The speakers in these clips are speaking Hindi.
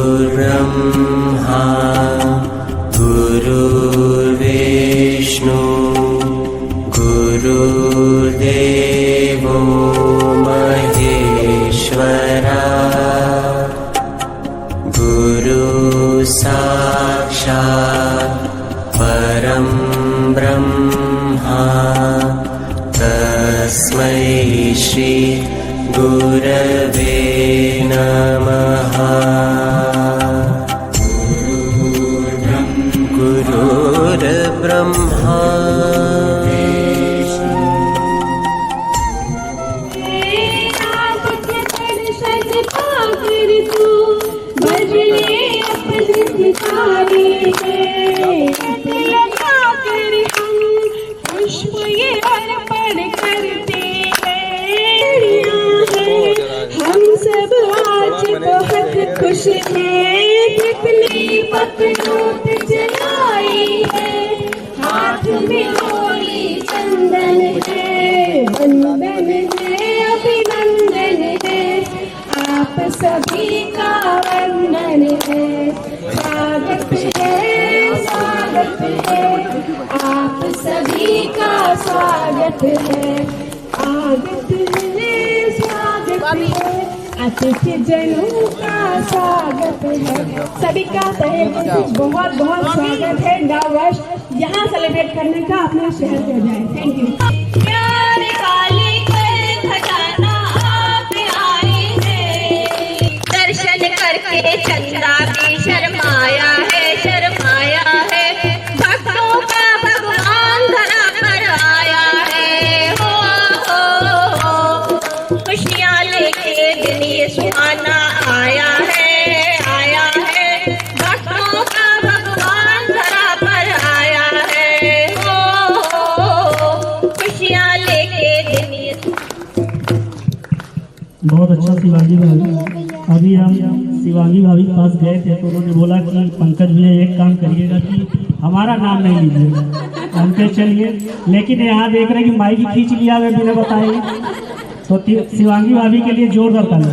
गुरुर्ब्रह्मा गुरुर्विष्णु गुरुर्देवो महेश्वरा गुरु साक्षात् परं ब्रह्मा तस्मै श्री गुरवे नमः। गुरुर्ब्रह्मा खुश है कितनी पतनों जलाई है, हाथ में होली चंदन है, वंदन है अभिनंदन है, आप सभी का वंदन है, स्वागत है आप सभी का स्वागत है, आगत है स्वागत है, अतिथि जनों का स्वागत है, सभी का तहे दिल से बहुत बहुत स्वागत है। नव वर्ष यहाँ सेलिब्रेट करने का अपने शहर में जाए। Thank you. प्यार काली कर खजाना आप आए हैं, दर्शन करके चंदा भी शर्माया है, भक्तों का भगवान धरा पर आया है, हो खुशियाँ लेके दिन ये सुहाना आया है, भक्तों का भगवान धरा पर आया है, हो खुशियाँ लेके दिन ये। बहुत अच्छा शिवांगी भाभी। अभी हम शिवांगी भाभी के पास गए थे तो उन्होंने बोला कि पंकज भैया एक काम करिएगा कि हमारा नाम नहीं लीजिएगा। हम कहे चलिए, लेकिन यहाँ देख रहे हैं कि माइक खींच लिया वे बिना बताए, तो शिवांगी भाभी के लिए जोरदार ताली।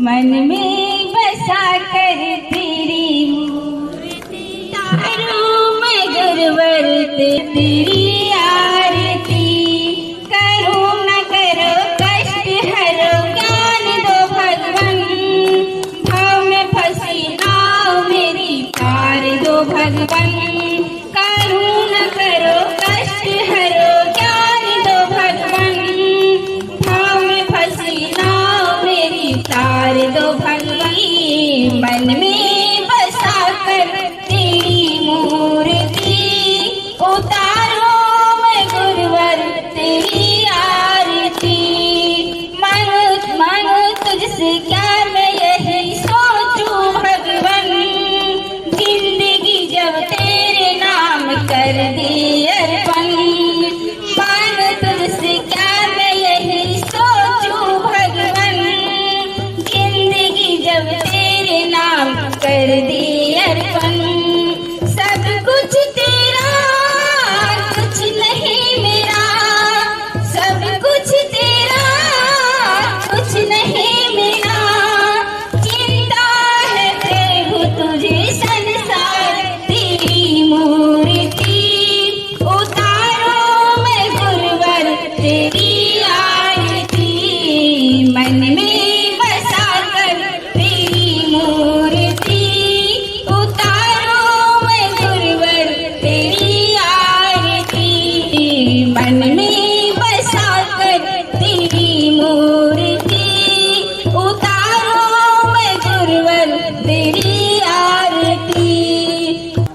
मन में बसा कर तेरी मूर्ति तारों में गुरुवर तेरी आरती, करो न करो कष्ट हरो ज्ञान दो भगवन, भाव में फंसी नाव मेरी पार दो भगवन, करो न करो कष्ट हरो ज्ञान दो भगवन, भाव में फंसी नाव मेरी तार दो भगवान, मन में बसा कर तेरी मूर्ति उतारो मैं गुरुवर तेरी आरती, मानो तुझसे क्या मैं यही सोचूं भगवन, जिंदगी जब तेरे नाम कर दी अर्पण, मानो तुझसे क्या मैं यही सोचूं भगवन, जब तेरे नाम कर दी अर्पण, सब कुछ तेरा कुछ नहीं मेरा, सब कुछ तेरा कुछ नहीं मेरा, चिंता है प्रभु तुझे संसार तेरी मूर्ति उतारो मैं गुरुवर तेरी आरती, मन में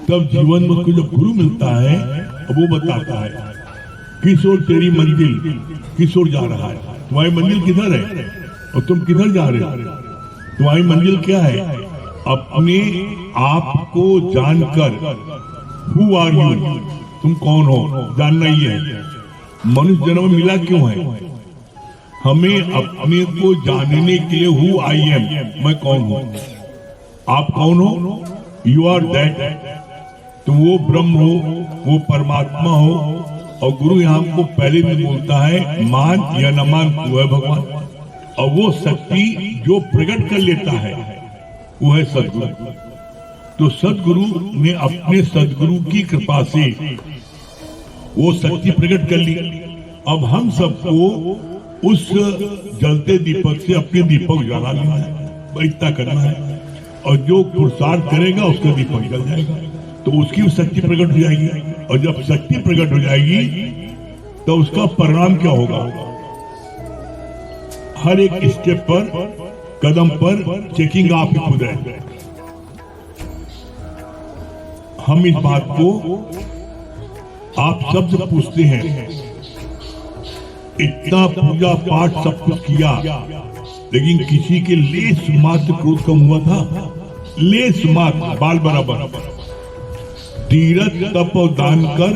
तब जीवन में जब गुरु मिलता है अब वो बताता है किस ओर तेरी मंजिल, किस ओर जा रहा है, तुम्हारी मंजिल किधर है और तुम किधर जा रहे हो, तुम्हारी मंजिल क्या है। अपने आप को जानकर हु आर यू, तुम कौन हो जानना ही है। मनुष्य जन्म मिला क्यों है, हमें अपने को जानने के लिए हु आई एम, मैं कौन हूं। आप कौन हो, यू आर दैट, तुम वो ब्रह्म हो, वो परमात्मा हो और गुरु यहाँ को पहले भी बोलता है मान या न मान वो है भगवान, और वो शक्ति जो प्रकट कर लेता है वो है सदगुरु। तो सदगुरु ने अपने सदगुरु की कृपा से वो शक्ति प्रकट कर ली। अब हम सबको उस जलते दीपक से अपने दीपक जला लेना है, इतना करना है, और जो पुरुषार्थ करेगा उसका दीपक जल जाएगा, तो उसकी शक्ति प्रकट हो जाएगी। और जब शक्ति प्रकट हो जाएगी तो उसका परिणाम क्या होगा? हर एक स्टेप पर, कदम पर चेकिंग आप ही खुद है। हम इस बात को आप सबसे पूछते हैं, इतना पूजा पाठ सब कुछ किया, लेकिन किसी के लेस मात्र क्रोध कम हुआ था? लेस मात्र, बाल बराबर। तीरथ तप और दान कर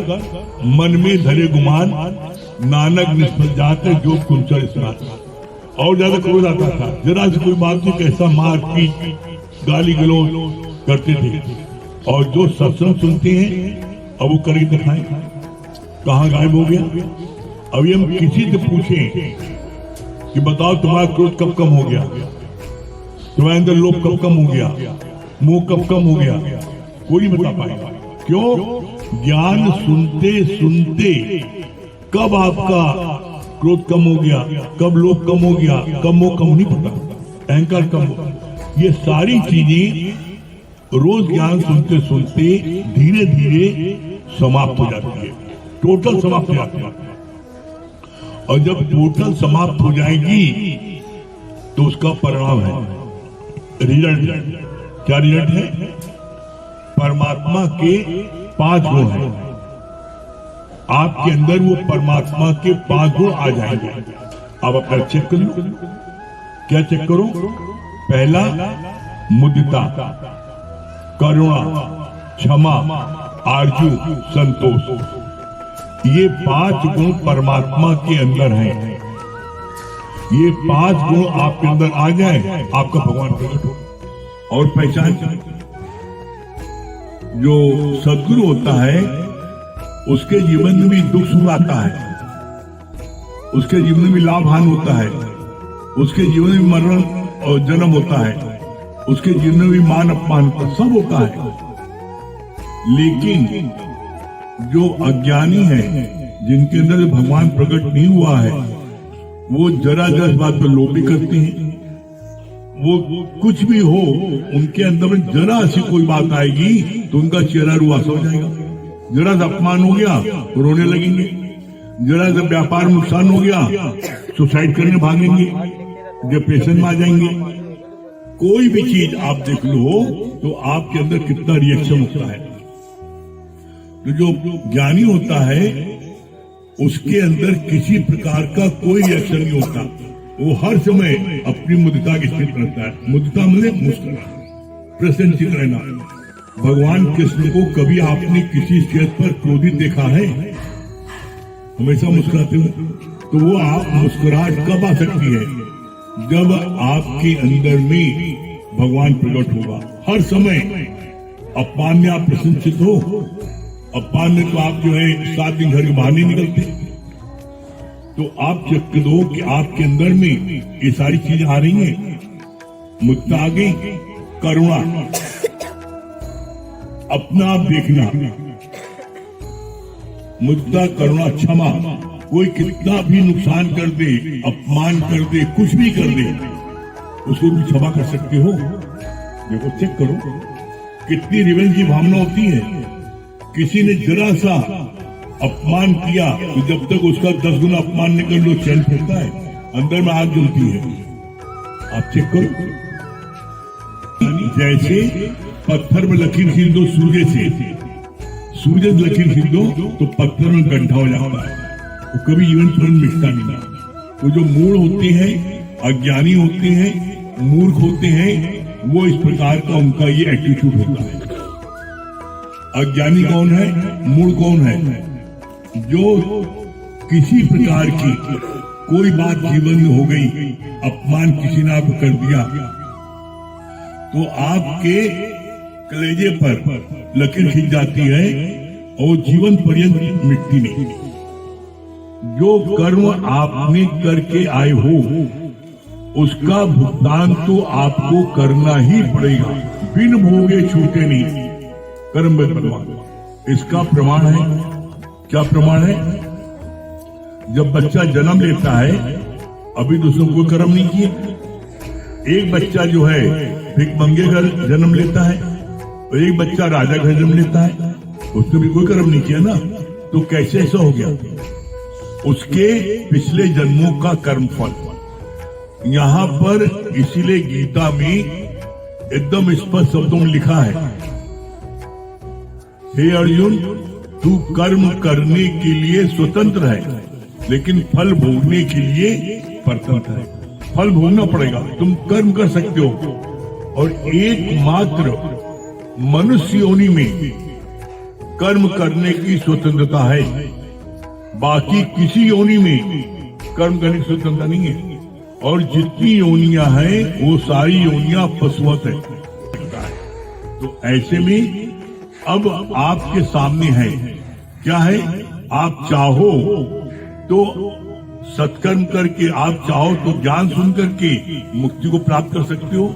मन में धरे गुमान, नानक निष्फल जाते जो कुंचर स्नान। और ज्यादा क्रोध आता था, जरा से कोई बात नहीं, कैसा मार पीट गाली गलौज करते थे। और जो सत्संग सुनते हैं अब वो करके दिखाएं, कहाँ गायब हो गया? अभी हम किसी से पूछें कि बताओ तुम्हारा क्रोध कब कम हो गया, तुम्हारे अंदर लोभ कब कम हो गया, मोह कब कम हो गया, कोई नहीं बता पाएगा। क्यों? ज्ञान सुनते सुनते कब आपका क्रोध कम हो गया, कब लोभ कम हो गया, कब मोह कम नहीं पता, अहंकार कम हो, ये सारी चीजें रोज ज्ञान सुनते सुनते धीरे धीरे समाप्त हो जाती है, टोटल समाप्त हो जाती है। और जब टोटल समाप्त हो जाएगी तो उसका परिणाम है, रिजल्ट। क्या रिजल्ट है? परमात्मा के 5 गुण हैं, आपके अंदर वो परमात्मा के 5 गुण आ जाएंगे। अब अपना चेक कर लो, क्या चेक करो? पहला मुदिता, करुणा, क्षमा, आरजू, संतोष। ये 5 गुण परमात्मा के अंदर हैं। ये 5 गुण आपके अंदर आ जाए, आपका भगवान प्रकट हो। और पहचान, जो सदगुरु होता है उसके जीवन में भी दुख सुख आता है, उसके जीवन में भी लाभ हानि होता है, उसके जीवन में मरण और जन्म होता है, उसके जीवन में भी मान अपमान सब होता है। लेकिन जो अज्ञानी है, जिनके अंदर भगवान प्रकट नहीं हुआ है, वो जरा जरा बात पर लोभ भी करते हैं। वो कुछ भी हो, उनके अंदर में जरा सी कोई बात आएगी तो उनका चेहरा रुआसा हो जाएगा। जरा सा अपमान हो गया तो रोने लगेंगे, जरा सा व्यापार में नुकसान हो गया सुसाइड करने भागेंगे, डिप्रेशन में आ जाएंगे। कोई भी चीज आप देख लो तो आपके अंदर कितना रिएक्शन होता है। तो जो ज्ञानी होता है उसके अंदर किसी प्रकार का कोई रिएक्शन नहीं होता, वो हर समय अपनी मुदिता की स्थिति रहता है। मुदिता मतलब मुस्कुराना, प्रसन्नचित रहना। भगवान कृष्ण को कभी आपने किसी स्टेज पर क्रोधित देखा है? हमेशा मुस्कुराते हो। तो वो आप मुस्कुराहट कब आ सकती है? जब आपके अंदर में भगवान प्रकट होगा। हर समय अपमान में आप प्रसन्नचित हो, अपमान में तो आप जो है 7 दिन घर के बाहर नहीं निकलते। तो आप चेक दो कि आपके अंदर में ये सारी चीजें आ रही हैं। मुद्दा आ गई, करुणा, अपना आप देखना, मुद्दा करुणा, क्षमा। कोई कितना भी नुकसान कर दे, अपमान कर दे, कुछ भी कर दे, उसको भी क्षमा कर सकते हो। देखो, चेक करो कितनी रिवेंज की भावना होती है। किसी ने जरा सा अपमान किया तो जब तक उसका 10 गुना अपमान नहीं कर लो, चैन फिरता है, अंदर में आग जलती है। आप चेक करो, जैसे पत्थर में लकीर खींच दो सूर्य से, सूर्य से लकीर खींच दो तो पत्थर में गड्ढा हो जाता है, वो कभी जीवन तुरंत मिटता नहीं। तो जो मूढ़ होते हैं, अज्ञानी होते हैं, मूर्ख होते हैं, वो इस प्रकार का उनका ये एटीट्यूड होता है। अज्ञानी कौन है, मूढ़ कौन है? जो किसी प्रकार की कोई बात जीवन में हो गई, अपमान किसी ने आपको कर दिया, तो आपके कलेजे पर लकीर खींच जाती है और जीवन पर्यंत मिटती नहीं। जो कर्म आपने करके आए हो उसका भुगतान तो आपको करना ही पड़ेगा, बिन भोगे छूटे नहीं। कर्म बंधवान इसका प्रमाण है। क्या प्रमाण है? जब बच्चा जन्म लेता है, अभी तो उसने कोई कर्म नहीं किया। एक बच्चा जो है भिख मंगे घर जन्म लेता है और एक बच्चा राजा घर जन्म लेता है, उसने भी कोई कर्म नहीं किया ना, तो कैसे ऐसा हो गया? उसके पिछले जन्मों का कर्म फल। यहाँ पर इसीलिए गीता में एकदम स्पष्ट शब्दों में लिखा है, हे अर्जुन, तू कर्म करने के लिए स्वतंत्र है, लेकिन फल भोगने के लिए परतंत्र है। फल भोगना पड़ेगा। तुम कर्म कर सकते हो, और एकमात्र मनुष्य योनि में कर्म करने की स्वतंत्रता है। बाकी किसी योनि में कर्म करने की स्वतंत्रता नहीं है। और जितनी योनियां हैं वो सारी योनियां पशुवत है। तो ऐसे में अब आपके सामने है, क्या है? आप चाहो तो सत्कर्म करके, आप चाहो तो ज्ञान सुन करके मुक्ति को प्राप्त कर सकते हो,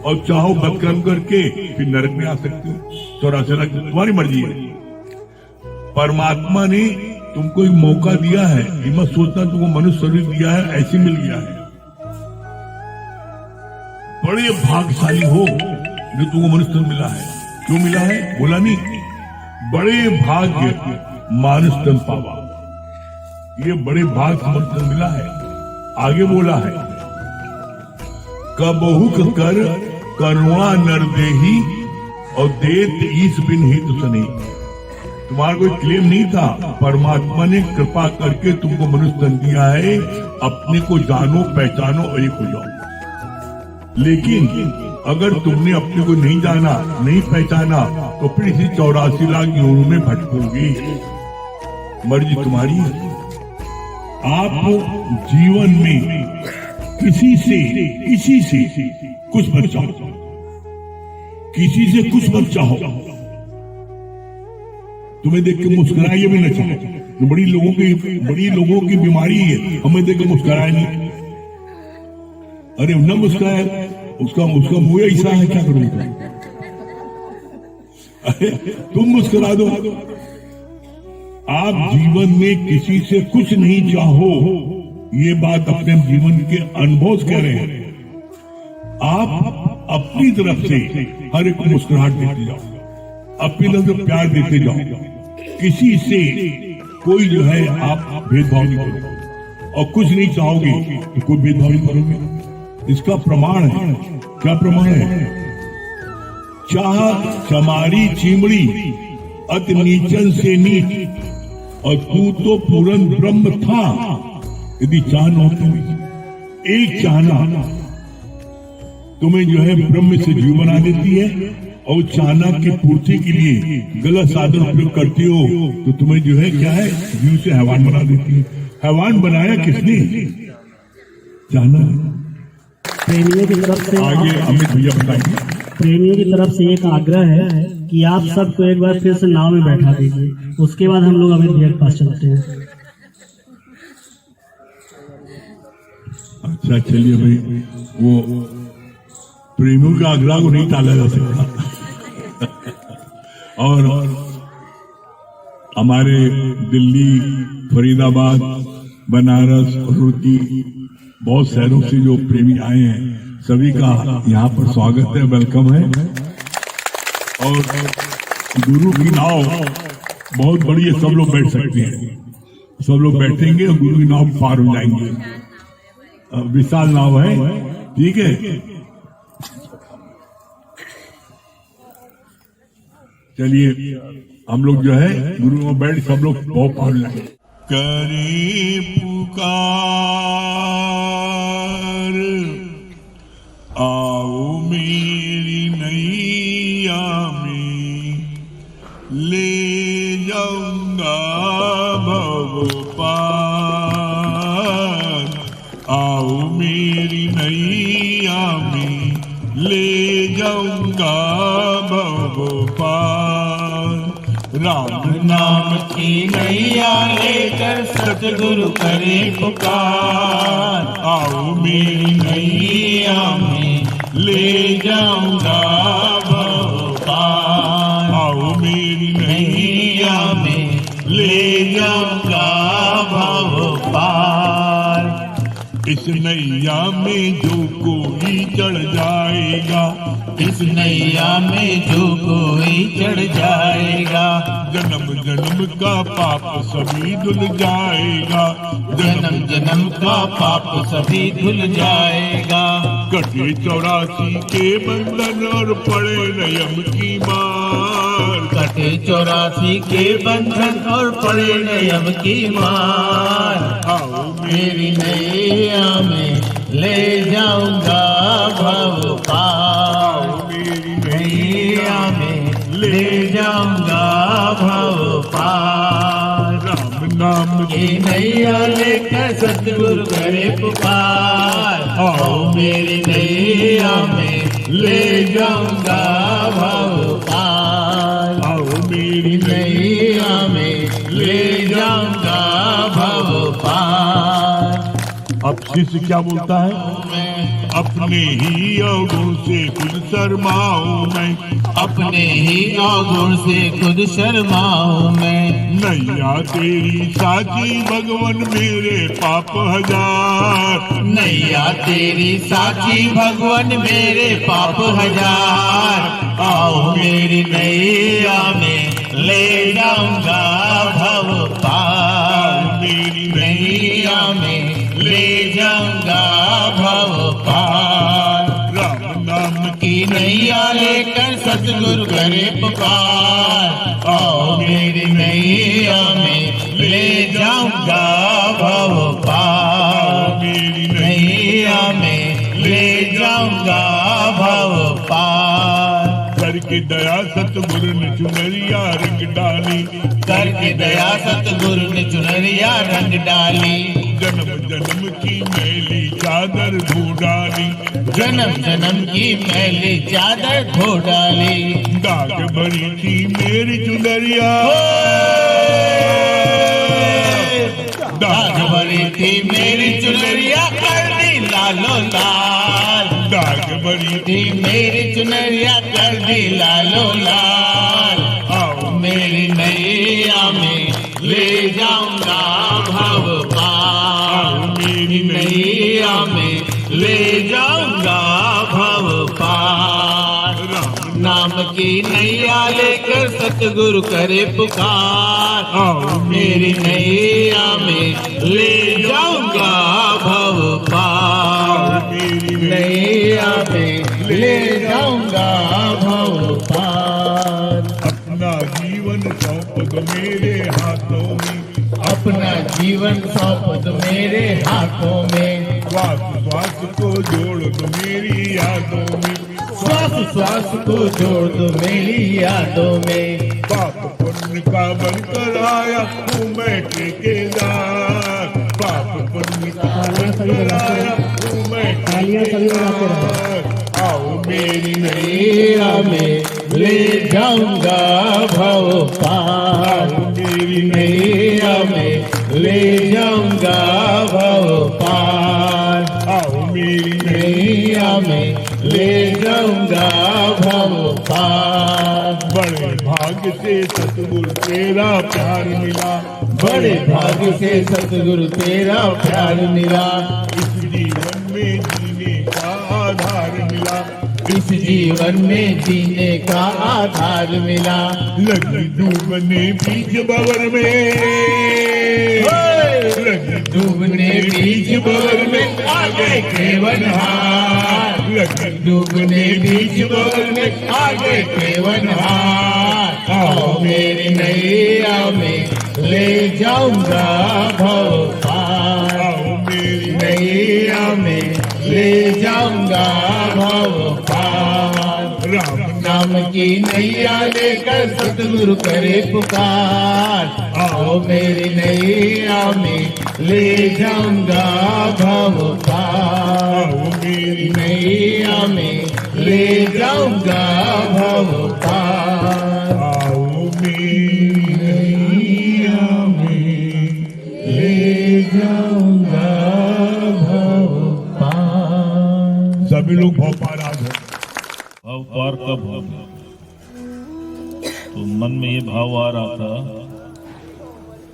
और चाहो बदकर्म करके फिर नरक में आ सकते हो। 84 लाख तुम्हारी मर्जी है। परमात्मा ने तुमको एक मौका दिया है, ये मत सोचना तुमको मनुष्य शरीर दिया है ऐसे मिल गया है। बड़े भाग्यशाली हो जो तुमको मनुष्य मिला है। क्यों मिला है? बोला नहीं, बड़े भाग्य मानुष तन पावा, ये बड़े भाग्य मनुष्य मिला है। आगे बोला है, कबहुक कर करुणा नर देही और देत ईस बिन हित सने। तुम्हारा कोई क्लेम नहीं था, परमात्मा ने कृपा करके तुमको मनुष्य तन दिया है। अपने को जानो, पहचानो और एक हो जाओ। लेकिन अगर तुमने अपने को नहीं जाना, नहीं पहचाना, तो फिर इसी 84 लाख योनियों में भटकोगे। मर्जी तुम्हारी है। आप जीवन में किसी से कुछ मत चाहो, किसी से कुछ मत चाहो। तुम्हें देख के मुस्कुराइए भी न चाहो। बड़ी लोगों की बीमारी है, हमें देख के मुस्कुराए नहीं। अरे न मुस्कुराए, उसका मुंह ऐसा है, क्या करोगे? अरे तुम मुस्कुरा दो। आप जीवन में किसी से कुछ नहीं चाहो, ये बात अपने जीवन के अनुभव से कह रहे हैं। आप अपनी तरफ से हर एक को मुस्कुराहट देते जाओ, अपनी तरफ से प्यार देते जाओ। किसी से कोई जो है आप भेदभाव नहीं करोगे, और कुछ नहीं चाहोगे तो कोई भेदभाव नहीं करोगे। इसका प्रमाण है। क्या प्रमाण है? चाह चमारी चिमड़ी अति नीचन से नीच, और तू तो पूर्ण ब्रह्म था। यदि चाहना हो तो एक चाहना तुम्हें जो है ब्रह्म से जीव बना देती है, और चाहना की पूर्ति के लिए गलत साधन उपयोग करती हो तो तुम्हें जो है क्या है, जीव से हैवान बना देती है। हैवान बनाया किसने? चाहना। प्रेमियों की तरफ से आगे अमित भैया बताएंगे। प्रेमियों की तरफ से एक आग्रह है कि आप सबको एक बार फिर से नाव में बैठा दीजिए, उसके बाद हम लोग अमित भैया के पास चलते हैं। अच्छा चलिए भाई, वो प्रेमियों के आग्रह को नहीं टाला जा सकता। और हमारे दिल्ली, फरीदाबाद, बनारस और रुड़की बहुत शहरों से जो प्रेमी आए हैं, सभी का यहाँ पर स्वागत है, वेलकम है। और गुरु की नाव बहुत बड़ी है, सब लोग बैठ सकते हैं। सब लोग बैठेंगे और गुरु की नाव पार हो जाएंगे। विशाल नाव है, ठीक है। चलिए हम लोग जो है गुरु में बैठ सब लोग बहुत पार जाएंगे। करे पुकार आओ मेरी नैया में, ले जाऊंगा भव पार। आओ मेरी नैया में, ले जाऊंगा भव पार। राम नाम की नैया लेकर सतगुरु करे पुकार। आओ मेरी नैया में ले जाऊंगा भव पार। आओ मेरी नैया में ले जाऊंगा भव पार। इस नैया में जो कोई चढ़ जाएगा, इस नैया में जो कोई चढ़ जाएगा, जन्म जन्म का पाप सभी धुल जाएगा। जन्म जन्म का पाप सभी धुल जाएगा। कटे 84 के बंधन और पड़े नियम की मार। कटे 84 के बंधन और पड़े नियम की मार। आओ मेरी नैया में ले जाऊंगा भव पार। मेरी नैया में ले जाऊंगा भव पार। राम नाम की नैया लेकर सतगुरु करे पुकार। आओ मेरी नैया में ले जाऊंगा भव पार। आओ मेरी नैया में ले जाऊंगा भव पार। अब शिष्य क्या बोलता है? अपने ही अवगुण से खुद शर्माऊं मैं। अपने ही अवगुण से खुद शर्माऊं मैं। नैया तेरी साची भगवन मेरे पाप हजार। नैया तेरी साची भगवन मेरे पाप हजार। आओ मेरी नैया में ले जाऊंगा भव पार। मेरी नैया में ले जाऊंगा भव पार। राम नाम की नैया लेकर सतगुरु करे पुकार। आओ मेरी नैया में ले जाऊंगा भव पार। मेरी नैया में ले जाऊंगा भव पार। करके दया सतगुरु ने चुनरिया रंग डाली। करके दया सतगुरु ने चुनरिया रंग डाली। जन्म जन्म की मैली चादर धो डाली। जन्म जन्म की मैली चादर धो डाली। दाग भरी थी मेरी चुनरिया। दाग भरी थी मेरी चुनरिया कर दी लालो लाल। दाग भरी थी मेरी चुनरिया कर दी लालो लाल। आओ मेरी नैया में ले जाऊंगा भव पार। मेरी नैया में ले जाऊंगा भव पार। नाम की नैया लेकर सतगुरु करे पुकार। आओ मेरी नैया में ले जाऊंगा भव पार। मेरी नैया में ले जाऊंगा भव पार। अपना जीवन सौंप दो मेरे हाथों में। अपना जीवन सौंप दो मेरे हाथों में। श्वास श्वास को जोड़ दो मेरी यादों में। श्वास श्वास को जोड़ दो मेरी यादों में। पाप पुण्य का बनकर आया हूँ मैं ठेकेदार। पाप पुण्य का बनकर आया हूँ मैं ठेकेदार। आओ मेरी नैया में ले जाऊंगा भव पार। मेरी नैया में ले जाऊंगा भव पार। आओ मेरी नैया में ले जाऊंगा भव पार। बड़े भाग्य से सतगुरु तेरा प्यार मिला। बड़े भाग्य से सतगुरु तेरा प्यार मिला। इस जीवन में जीने का आधार मिला। इस जीवन में जीने का आधार मिला। लगी डूबने बीच भंवर में। लगी डूबने बीच भंवर में आ गए केवनहार। लगी डूबने बीच भंवर में आ गए केवनहार। आओ मेरी नैया में ले जाऊंगा भव पार। आओ मेरी नैया में ले जाऊंगा भव पार। राम नाम की नैया लेकर सतगुरु करे पुकार। आओ मेरी नैया में ले जाऊंगा भव पार। आओ मेरी नैया में ले जाऊंगा भव पार। आओ मेरी नैया में ले सभी लोग भवपाराज हैं। अवतार कब होगा? तो मन में ये भाव आ रहा था,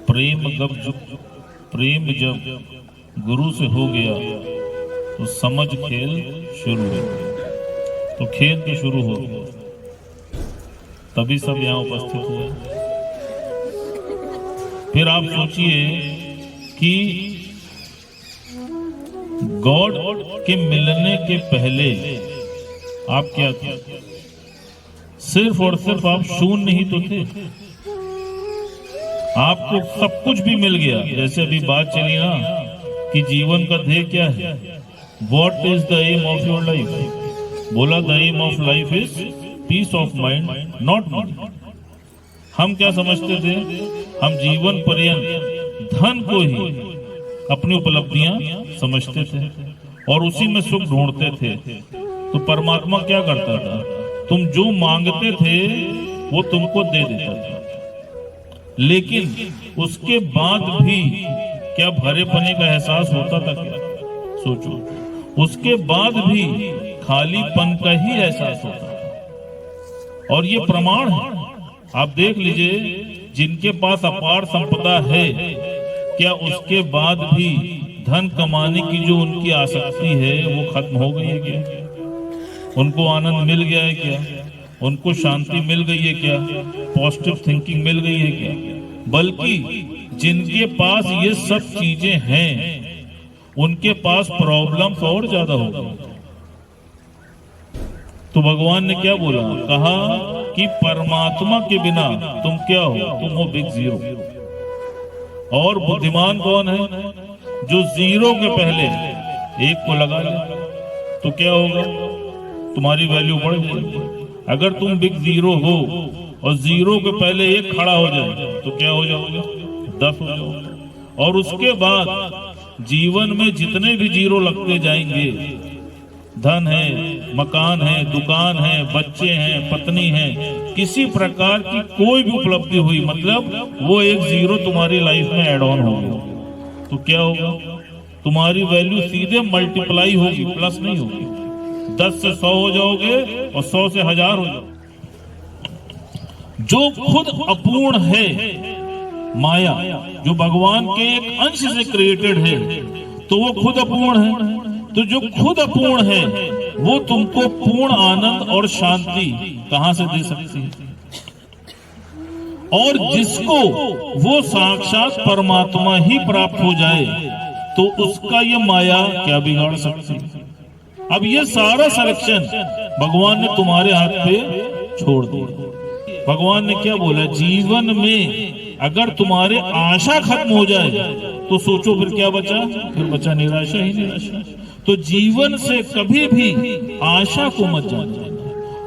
प्रेम जब गुरु से हो गया तो समझ खेल शुरू हो गया। तो खेल तो शुरू हो गया, तभी सब यहाँ उपस्थित हुए। फिर आप सोचिए कि गॉड के मिलने के पहले आप क्या थे? सिर्फ और सिर्फ आप शून्य ही तो थे। आपको सब कुछ भी मिल गया। जैसे अभी बात चली ना कि जीवन का ध्येय क्या है, what is the aim of your life? बोला the aim of life is peace of mind, not money. हम क्या समझते थे? हम जीवन पर्यंत धन को ही अपनी उपलब्धियां समझते थे और उसी में सुख ढूंढते थे। तो परमात्मा क्या करता था? तुम जो मांगते थे वो तुमको दे देता था, लेकिन उसके बाद भी क्या भरेपने का एहसास होता था क्या? सोचो, उसके बाद भी खालीपन का ही एहसास होता था। और ये प्रमाण है, आप देख लीजिए, जिनके पास अपार संपदा है, क्या उसके बाद भी धन कमाने की जो उनकी आसक्ति है वो खत्म हो गई है क्या? उनको आनंद मिल गया है क्या? उनको शांति मिल गई है क्या? पॉजिटिव थिंकिंग मिल गई है क्या? बल्कि जिनके पास ये सब चीजें हैं, उनके पास प्रॉब्लम्स और ज्यादा हो गई। तो भगवान ने क्या बोला? कहा कि परमात्मा के बिना तुम क्या हो? तुम हो बिग जीरो। और बुद्धिमान कौन है? जो जीरो के पहले एक को लगा ले, तो क्या होगा? तुम्हारी वैल्यू बढ़ जाएगी। अगर तुम बिग जीरो हो और जीरो के पहले एक खड़ा हो जाए तो क्या हो जाओगे? 10 हो जाओगे। और उसके बाद जीवन में जितने भी जीरो लगते जाएंगे, धन है, मकान है, दुकान है, बच्चे हैं, पत्नी है, किसी प्रकार की कोई भी उपलब्धि हुई, मतलब वो एक जीरो तुम्हारी लाइफ में एड ऑन हो गया, तो क्या होगा? तुम्हारी वैल्यू सीधे मल्टीप्लाई होगी, प्लस नहीं होगी। 10 से 100 हो जाओगे और 100 से 1000 हो जाओगे। जो खुद अपूर्ण है, माया जो भगवान के एक अंश से क्रिएटेड है, तो वो खुद अपूर्ण है। तो जो खुद अपूर्ण है वो तुमको पूर्ण आनंद और शांति कहां से दे सकती है? और जिसको वो साक्षात परमात्मा ही प्राप्त हो जाए तो उसका ये माया क्या बिगाड़ सकती है? अब ये सारा सिलेक्शन भगवान ने तुम्हारे हाथ पे छोड़ दिया। भगवान ने क्या बोला? जीवन में अगर तुम्हारे आशा खत्म हो जाए तो सोचो फिर क्या बचा? फिर बचा निराशा ही निराशा। तो जीवन से कभी भी आशा को मत जाना।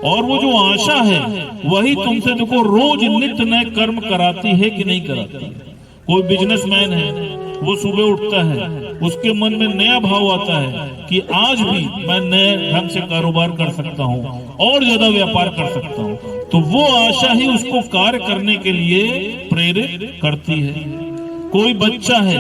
और वो जो आशा है वही तुमसे देखो रोज नित्य नए कर्म कराती है कि नहीं कराती? कोई बिजनेसमैन है, वो सुबह उठता है, उसके मन में नया भाव आता है कि आज भी मैं नए ढंग से कारोबार कर सकता हूँ और ज्यादा व्यापार कर सकता हूँ, तो वो आशा ही उसको कार्य करने के लिए प्रेरित करती है। कोई बच्चा है,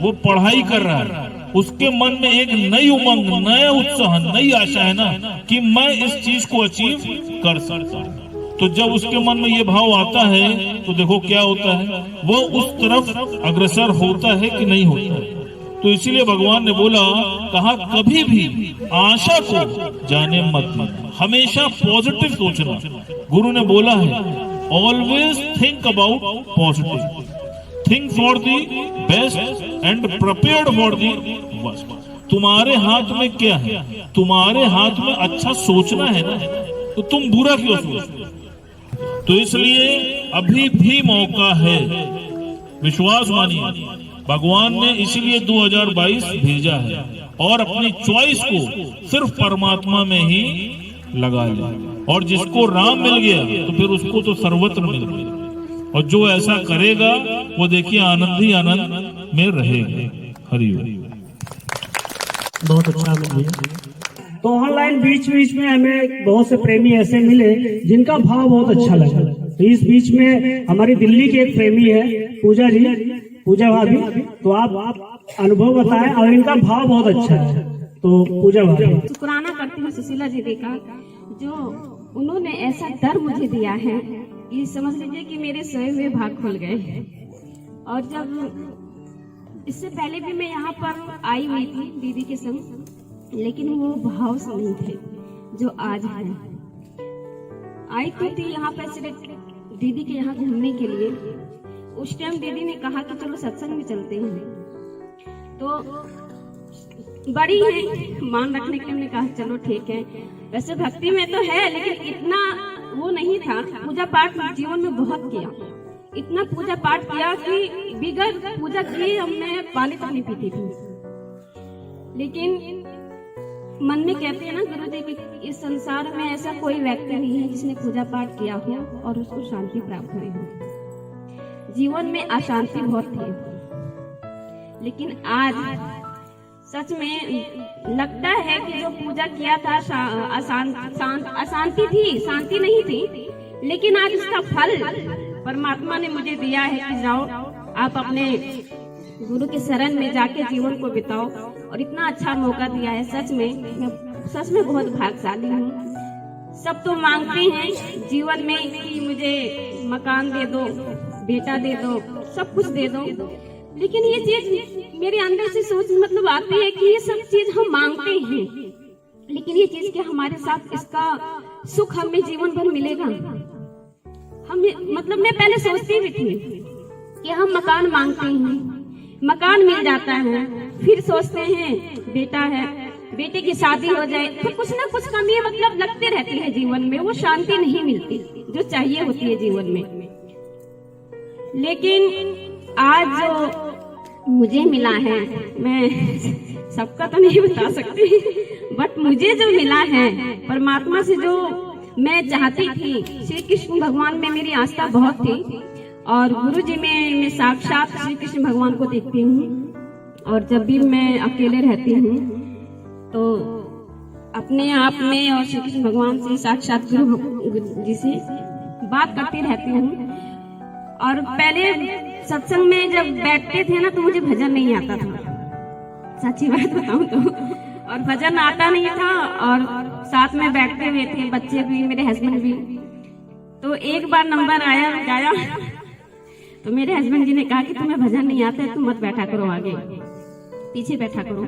वो पढ़ाई कर रहा है, उसके मन में एक नई उमंग, नया उत्साह, नई आशा है ना कि मैं इस चीज को अचीव कर सकता हूँ। तो जब उसके मन में ये भाव आता है तो देखो क्या होता है, वो उस तरफ अग्रसर होता है कि नहीं होता है। तो इसीलिए भगवान ने बोला, कहा कभी भी आशा को जाने मत, हमेशा पॉजिटिव सोचना। गुरु ने बोला है, always think about positive, think for the best and prepared for the worst. तुम्हारे हाथ में क्या है? तुम्हारे हाथ में अच्छा सोचना है ना, तो तुम बुरा क्यों सोचते? तो इसलिए अभी भी मौका है, विश्वास मानिए। भगवान ने इसीलिए 2022 भेजा है और अपनी चॉइस को सिर्फ परमात्मा में ही लगा लिया। और जिसको राम मिल गया तो फिर उसको तो सर्वत्र मिल गया। और जो ऐसा करेगा वो देखिए आनंद ही आनंद में रहेगा। हरि ओम। बहुत अच्छा मिल। तो ऑनलाइन बीच बीच में हमें बहुत से प्रेमी ऐसे मिले जिनका भाव बहुत अच्छा लगा। तो इस बीच में हमारी दिल्ली के एक प्रेमी है पूजा जी, पूजा भाभी, तो आप अनुभव बताएं और इनका भाव बहुत अच्छा है। तो पूजा भाभी। शुक्राना करती करती हूँ सुशीला दीदी का, जो उन्होंने ऐसा डर मुझे दिया है, ये समझ लीजिए कि मेरे सोए हुए भाग खुल गए। और जब इससे पहले भी मैं यहाँ पर आई हुई थी दीदी के संग, लेकिन वो भाव से नहीं थे जो आज है। आई तो थी यहाँ पर सिर्फ दीदी के यहाँ घूमने के लिए। उस टाइम दीदी ने कहा कि चलो सत्संग में चलते हैं, तो बड़ी है मान रखने के लिए हमने कहा चलो ठीक है। वैसे भक्ति में तो है, लेकिन इतना वो नहीं था। पूजा पाठ जीवन में बहुत किया, इतना पूजा पाठ किया कि बिगड़ पूजा किए हमने पानी तक नहीं पीती थी। लेकिन मन में कहते हैं ना गुरुजी कि इस संसार में ऐसा कोई व्यक्ति नहीं है जिसने पूजा पाठ किया हो और उसको शांति प्राप्त हुई हो। जीवन में अशांति बहुत थी, लेकिन आज सच में लगता है कि जो पूजा किया था अशांति थी, शांति नहीं थी, लेकिन आज उसका फल परमात्मा ने मुझे दिया है कि जाओ आप अपने गुरु के शरण में जाके जीवन को बिताओ, और इतना अच्छा मौका दिया है। सच में बहुत भाग्यशाली हूँ। सब तो मांगते हैं जीवन में कि मुझे मकान दे दो, बेटा दे दो, सब कुछ दे दो, लेकिन ये चीज मेरे अंदर से सोच मतलब आती है कि ये सब चीज हम मांगते हैं, लेकिन ये चीज के हमारे साथ इसका सुख हमें जीवन भर मिलेगा। हम मतलब मैं पहले सोचती भी थी कि हम मकान मांगते हैं, मकान मिल जाता है, फिर सोचते हैं बेटा है, बेटे की शादी हो जाए, फिर कुछ ना कुछ कमी मतलब लगते रहती है जीवन में, वो शांति नहीं मिलती जो चाहिए होती है जीवन में। लेकिन आज जो मुझे मिला है, मैं सबका तो नहीं बता सकती, बट मुझे जो मिला है परमात्मा से, जो मैं चाहती थी, श्री कृष्ण भगवान में मेरी आस्था बहुत थी, और गुरु जी में मैं साक्षात श्री कृष्ण भगवान को देखती हूँ। और जब भी मैं अकेले रहती हूँ तो अपने आप में और श्री कृष्ण भगवान से, साक्षात गुरु जी से बात करती रहती हूँ। और पहले सत्संग में जब बैठते थे ना तो मुझे भजन नहीं आता था, सच्ची बात बताऊं तो, और भजन आता नहीं था, और साथ में बैठते हुए थे बच्चे भी, मेरे हस्बैंड भी। तो एक बार नंबर आया गाया, तो मेरे हस्बैंड जी ने कहा कि तुम्हें भजन नहीं आता है, तुम मत बैठा करो, आगे पीछे बैठा करो,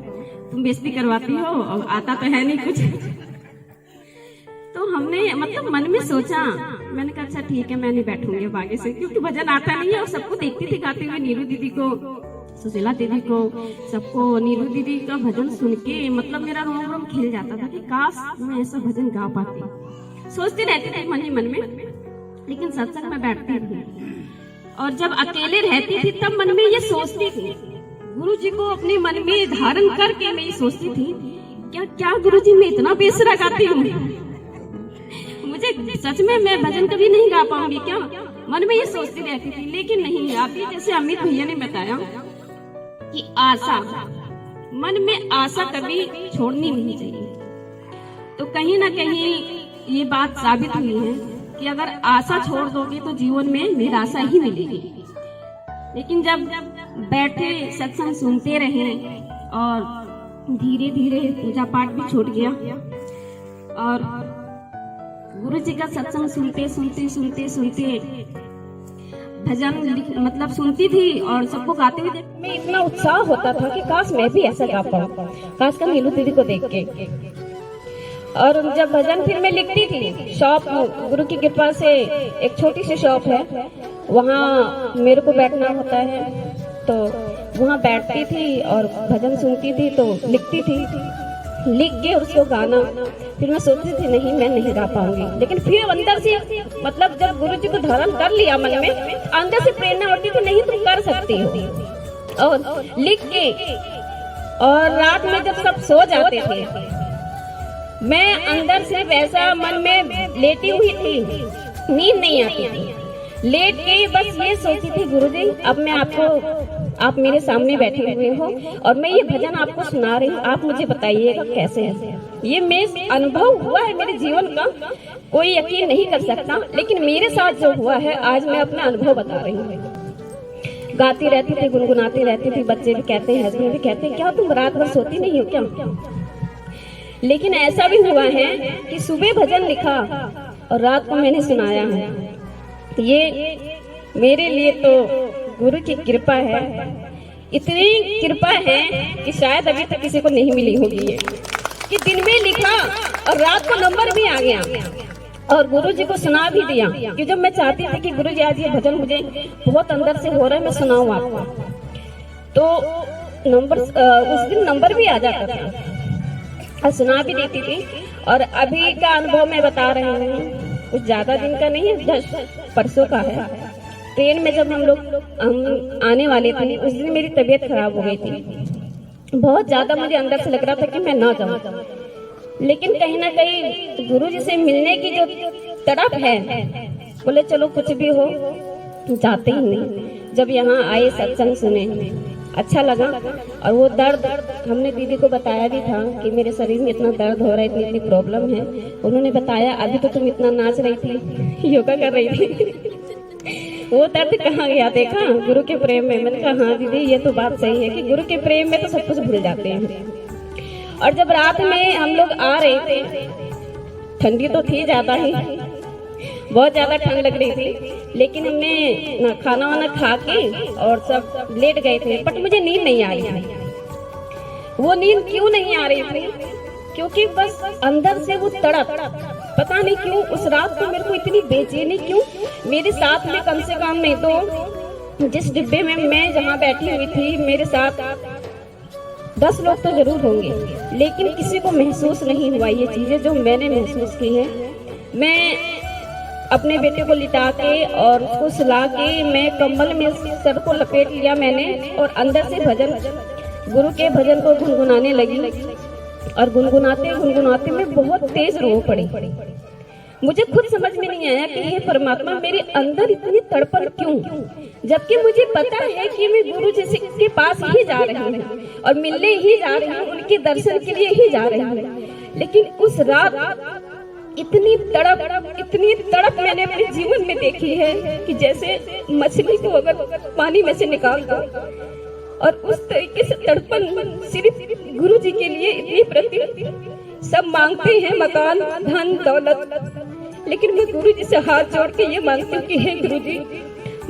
तुम बेइज्जती करवाती हो और आता तो है नहीं कुछ। तो हमने मतलब मन में सोचा, मैंने कहा अच्छा ठीक है, मैं नहीं बैठूंगी अब आगे से, क्योंकि भजन आता नहीं है। और सबको देखती थी गाते हुए, नीरू दीदी को, सुशीला दीदी को, सबको। नीरू दीदी का भजन सुन के मतलब मेरा रोम रोम खिल जाता था कि काश मैं ऐसा भजन गा पाती। सोचती रहती थी मन ही मन में, लेकिन सत्संग में बैठती थी। और जब अकेले रहती थी तब मन में ये सोचती थी, गुरु जी को अपने मन में धारण करके मैं ये सोचती थी, क्या गुरु जी मैं इतना बेसुरा गाती हूँ, मुझे सच में मैं भजन कभी नहीं गा पाऊंगी क्या, मन में ये सोचती रहती थी। लेकिन नहीं, अभी जैसे अमित भैया ने बताया कि आशा, मन में आशा कभी छोड़नी नहीं चाहिए। तो कहीं ना कहीं ये बात साबित हुई है कि अगर आशा छोड़ दोगे तो जीवन में निराशा ही मिलेगी। लेकिन जब बैठे सत्संग सुनते रहे और धीरे धीरे पूजा पाठ भी छूट गया, और गुरु जी का सत्संग सुनते सुनते सुनते सुनते भजन मतलब सुनती थी और सबको गाते हुए में इतना उत्साह होता था कि काश मैं भी ऐसा गा पाऊं, काश का नीलू दीदी को देख के। और जब भजन फिर मैं लिखती थी, शॉप गुरु की कृपा से एक छोटी सी शॉप है, वहाँ मेरे को बैठना होता है, तो वहाँ बैठती थी और भजन सुनती थी, तो लिखती थी, लिख के उसको गाना। फिर मैं सोचती थी नहीं मैं नहीं गा पाऊंगी, लेकिन फिर अंदर से मतलब जब गुरु जी को धारण कर लिया मन में, अंदर से प्रेरणा होती थी नहीं तुम कर सकती हो। और लिख के, और रात में जब सब सो जाते थे, मैं अंदर से वैसा मन में लेटी हुई थी, नींद नहीं आती थी, लेट के बस ये सोचती थी गुरुजी अब मैं आप मेरे सामने बैठे हुए हो और मैं ये भजन आपको सुना रही हूँ, आप मुझे बताइएगा कैसे है। ये मेरे अनुभव हुआ है मेरे जीवन का, कोई यकीन नहीं कर सकता, लेकिन मेरे साथ जो हुआ है आज मैं अपना अनुभव बता रही हूँ। गाती रहती थी, गुनगुनाती रहती थी, बच्चे भी कहते हैं, हस्बैंड भी कहते हैं क्या तुम रात भर सोती नहीं हो क्या। लेकिन ऐसा भी हुआ है कि सुबह भजन लिखा और रात को मैंने सुनाया है। ये मेरे लिए तो गुरु की कृपा है, इतनी कृपा है कि शायद अभी तक किसी को नहीं मिली होगी ये, कि दिन में लिखा और रात को नंबर भी आ गया और गुरु जी को सुना भी दिया। कि जब मैं चाहती थी कि गुरु जी आज ये भजन मुझे बहुत अंदर से हो रहा है, मैं सुनाऊं आपको, तो नंबर उस दिन नंबर भी आ जाता था और सुना भी देती थी। और अभी का अनुभव मैं बता रही हूँ, कुछ ज्यादा दिन का नहीं है, 10 परसों का है। ट्रेन में जब हम आने वाले थे, उस दिन मेरी तबीयत खराब हो गई थी। बहुत ज्यादा मुझे अंदर से लग रहा था कि मैं ना जाऊं, लेकिन कहीं ना कहीं गुरु जी से मिलने की जो तड़प है, बोले चलो कुछ भी हो जाते ही नहीं। जब यहाँ आए, सत्संग सुने, अच्छा लगा। और वो दर्द हमने दीदी को बताया भी था कि मेरे शरीर में इतना दर्द हो रहा है, इतनी इतनी प्रॉब्लम है। उन्होंने बताया अभी तो तुम इतना नाच रही थी, योगा कर रही थी, वो दर्द कहाँ गया देखा गुरु के प्रेम में। मैंने कहा हाँ दीदी ये तो बात सही है कि गुरु के प्रेम में तो सब कुछ भूल जाते हैं। और जब रात में हम लोग आ रहे थे, ठंडी तो थी ज्यादा ही, बहुत ज्यादा ठंड लग रही थी, लेकिन हमने ना खाना वाना खा के और सब लेट गए थे। बट मुझे नींद नहीं आ रही थी। वो नींद क्यों नहीं आ रही थी? क्योंकि बस अंदर से वो तड़प, पता नहीं क्यों उस रात को मेरे को इतनी बेचैनी क्यों। मेरे साथ में कम से कम नहीं तो जिस डिब्बे में मैं जहाँ बैठी हुई थी, मेरे साथ 10 लोग तो जरूर होंगे, लेकिन किसी को महसूस नहीं हुआ ये चीजें जो मैंने महसूस की है। मैं अपने बेटे को लिटा के और उसको सुला के मैं कंबल में सर को लपेट लिया मैंने, और अंदर से भजन, गुरु के भजन को गुनगुनाने लगी। और गुनगुनाते गुनगुनाते मैं बहुत तेज रो पड़ी। मुझे खुद समझ में नहीं आया कि हे परमात्मा मेरे अंदर इतनी तड़पन क्यों, जबकि मुझे पता है कि मैं गुरु जी के पास ही जा रही हूँ और मिलने ही जा रही हूँ, उनके दर्शन के लिए ही जा रही हूँ। लेकिन उस रात इतनी तड़प मैंने अपने जीवन में देखी है कि जैसे मछली को अगर पानी में से निकाल दो, और उस तरीके से तड़पन सिर्फ गुरु जी के लिए इतनी प्रति। सब मांगते हैं मकान, धन, दौलत, लेकिन मैं गुरु जी से हाथ जोड़ के ये मांगती हूँ कि हे गुरु जी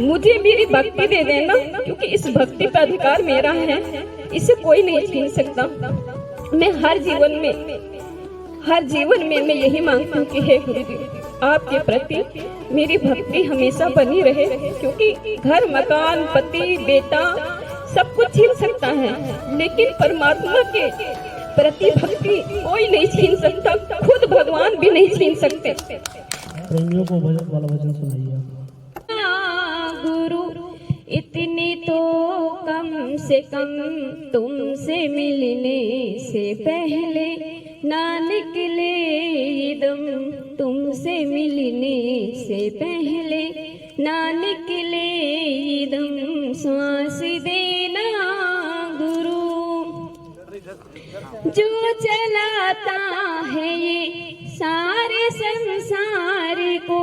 मुझे मेरी भक्ति दे देना, क्योंकि इस भक्ति का अधिकार मेरा है, इसे कोई नहीं छीन सकता। मैं हर जीवन में मैं यही मांगती हूँ कि हे गुरु जी आपके प्रति मेरी भक्ति हमेशा बनी रहे, क्योंकि घर, मकान, पति, बेटा सब कुछ छीन सकता है, लेकिन परमात्मा के प्रति भक्ति कोई नहीं छीन सकता, खुद भगवान भी नहीं छीन सकते। प्रेमियों को भजन वाला भजन सुनाइए। गुरु इतनी तो कम से कम तुमसे मिलने से पहले ना निकले दम, तुमसे मिलने से पहले ना निकले दम, श्वास देना गुरु जो चलाता है ये सारे संसार को,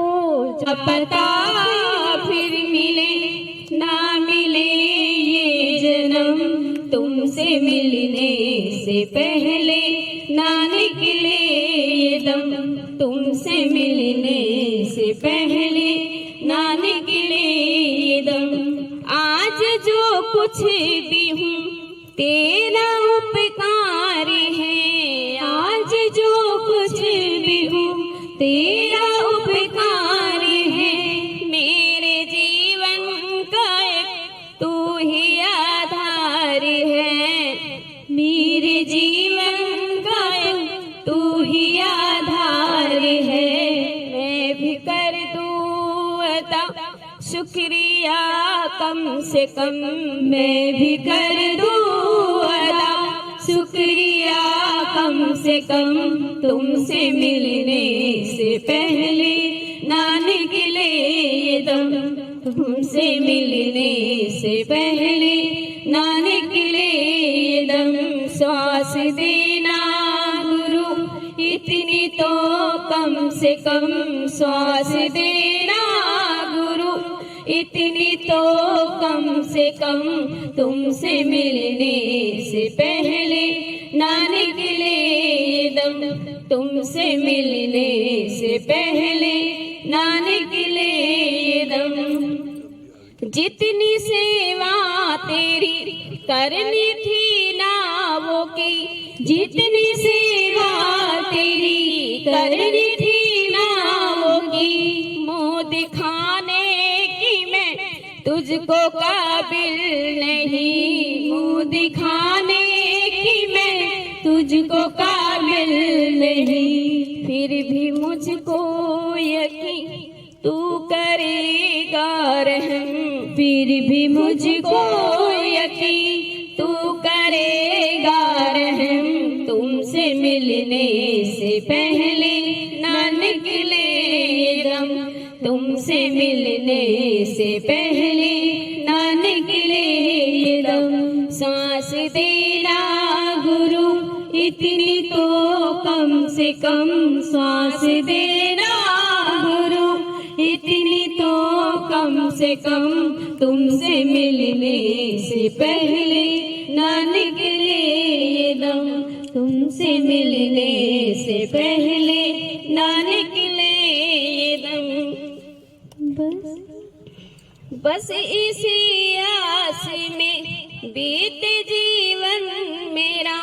जो पता फिर मिले ना मिले ये जन्म, तुमसे मिलने से पहले ना निकले ये दम, तुमसे मिलने से पहले ना निकले ये दम। आज जो कुछ भी हूँ तेरा उपकार है, आज जो कुछ भी हूँ तेरा उपकार है, मेरे जीवन का तू ही आधार है, मेरे जीवन का तू ही आधार है। मैं भी कर दूँ अता शुक्रिया कम से कम, मैं भी कर दूँ अता शुक्रिया कम से कम, तुमसे मिलने से पहले ना निकले ये दम, तुमसे मिलने से पहले ना निकले ये दम, श्वास देना गुरु इतनी तो कम से कम, श्वास देना गुरु इतनी तो कम से कम, तुमसे मिलने से पहले ना निकले दम। दम तुमसे मिलने से पहले ना निकले ये दम। जितनी सेवा तेरी करनी थी ना वो की, जितनी सेवा तेरी करनी थी ना वो की। मुँह दिखाने की मैं तुझको काबिल नहीं, मुँह दिखाने की मैं तुझको काबिल नहीं। फिर भी मुझको यकीन तू करेगा रहम, फिर भी मुझको यकीन तू करेगा रहम। तुमसे मिलने से पहले ना निकले ये दम, तुमसे मिलने से पहले ना निकले ये दम। सांस देना गुरु इतनी तो कम से कम, सांस देना गुरु इतनी तो कम से कम। तुमसे मिलने से पहले ना निकले ये दम, तुमसे मिलने से पहले ना निकले ये दम। बस इसी आस में बीते जीवन मेरा,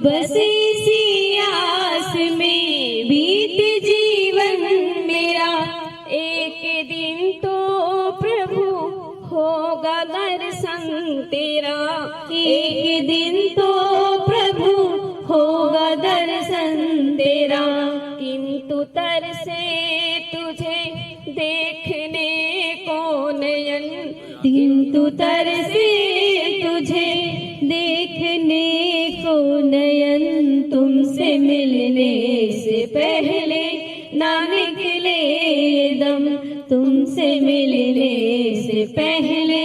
बस इसी आस में बीते जीवन मेरा। एक दिन तो प्रभु होगा दर्शन तेरा, एक दिन तो प्रभु होगा दर्शन तेरा। किंतु तरसे तुझे देखने को नयन, किंतु तरसे तुझे देखने को नयन। तुमसे मिलने से पहले ना निकले ये दम, तुमसे मिलने से पहले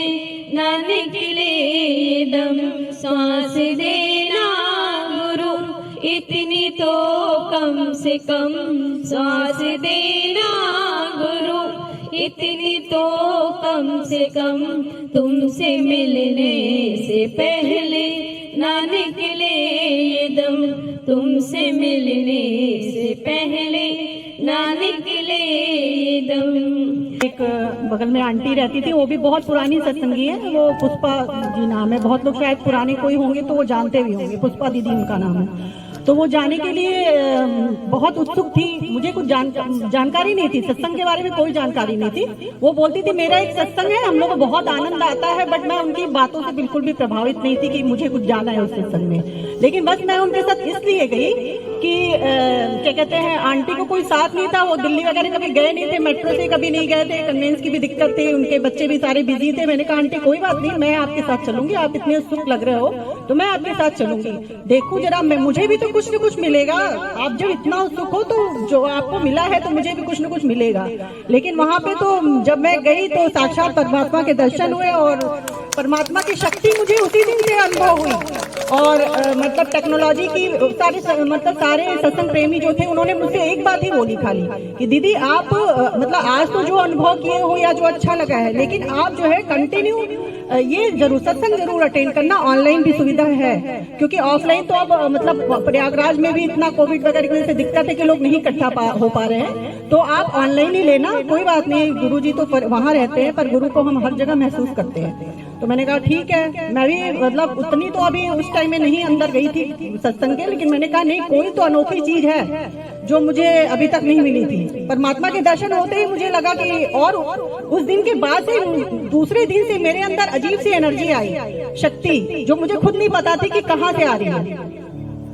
ना निकले ये दम। सांस देना गुरु इतनी तो कम से कम, सांस देना गुरु इतनी तो कम से कम। तुमसे मिलने से पहले ना निकले ये दम, तुमसे मिलने से पहले ना निकले ये दम। एक बगल में आंटी रहती थी, वो भी बहुत पुरानी सत्संगी है, वो पुष्पा जी नाम है। बहुत लोग शायद पुराने कोई होंगे तो वो जानते भी होंगे, पुष्पा दीदी उनका नाम है। तो वो जाने के लिए बहुत उत्सुक थी। मुझे कुछ जानकारी नहीं थी, सत्संग के बारे में कोई जानकारी नहीं थी। वो बोलती थी मेरा एक सत्संग है, हम लोग को बहुत आनंद आता है, बट मैं उनकी बातों से बिल्कुल भी प्रभावित नहीं थी कि मुझे कुछ जाना है उस सत्संग में। लेकिन बस मैं उनके साथ इसलिए गई कि क्या कहते हैं, आंटी को कोई साथ नहीं था, वो दिल्ली वगैरह कभी गए नहीं थे, मेट्रो से कभी नहीं गए थे, कन्वेंस की भी दिक्कत थी, उनके बच्चे भी सारे बिजी थे। मैंने कहा आंटी कोई बात नहीं, मैं आपके साथ चलूंगी, आप इतने उत्सुक लग रहे हो तो मैं आपके साथ चलूंगी। देखो जरा, मुझे भी तो कुछ न कुछ मिलेगा, आप जब इतना उत्सुक हो तो जो आपको मिला है तो मुझे भी कुछ न कुछ मिलेगा। लेकिन वहां पे तो जब मैं गई तो साक्षात परमात्मा के दर्शन हुए और परमात्मा की शक्ति मुझे उसी दिन से अनुभव हुई। और मतलब टेक्नोलॉजी की सारे सत्संग प्रेमी जो थे उन्होंने मुझसे एक बात ही बोली खाली कि दीदी आप मतलब आज तो जो अनुभव किए हो या जो अच्छा लगा है, लेकिन आप जो है कंटिन्यू ये जरूर सत्संग जरूर अटेंड करना। ऑनलाइन भी सुविधा है, क्योंकि ऑफलाइन तो अब मतलब प्रयागराज में भी इतना कोविड वगैरह की वजह से दिक्कत है कि लोग नहीं इकट्ठा हो पा रहे हैं, तो आप ऑनलाइन ही लेना, कोई बात नहीं। गुरुजी तो वहां रहते हैं, पर गुरु को हम हर जगह महसूस करते हैं। तो मैंने कहा ठीक है, मैं भी मतलब उतनी तो अभी उस टाइम में नहीं अंदर गई थी सत्संग के, लेकिन मैंने कहा नहीं कोई तो अनोखी चीज है जो मुझे अभी तक नहीं मिली थी। परमात्मा के दर्शन होते ही मुझे लगा कि, और उस दिन के बाद से दूसरे दिन से मेरे अंदर अजीब सी एनर्जी आई, शक्ति, जो मुझे खुद नहीं पता थी कि कहाँ से आ रही है।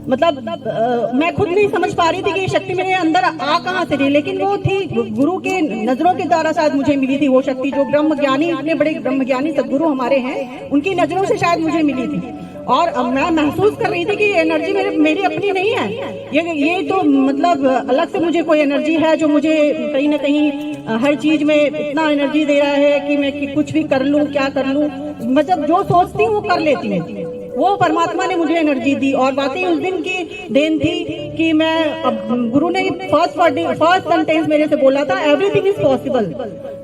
मतलब मैं खुद नहीं समझ पा रही थी कि ये शक्ति मेरे अंदर आ कहाँ से रही, लेकिन वो थी गुरु के नजरों के द्वारा शायद मुझे मिली थी वो शक्ति, जो ब्रह्मज्ञानी, इतने बड़े ब्रह्मज्ञानी सदगुरु हमारे हैं, उनकी नजरों से शायद मुझे मिली थी। और मैं महसूस कर रही थी कि ये एनर्जी मेरी अपनी नहीं है, ये तो मतलब अलग से मुझे कोई एनर्जी है जो मुझे कहीं ना कहीं हर चीज में इतना एनर्जी दे रहा है कि मैं कुछ भी कर लूं, क्या कर लूं, मतलब जो सोचती हूँ वो कर लेती हूँ। वो परमात्मा ने मुझे एनर्जी दी, और वाकई उस दिन की देन थी कि मैं, गुरु ने फर्स्ट सेंटेंस मेरे से बोला था, एवरीथिंग इज पॉसिबल।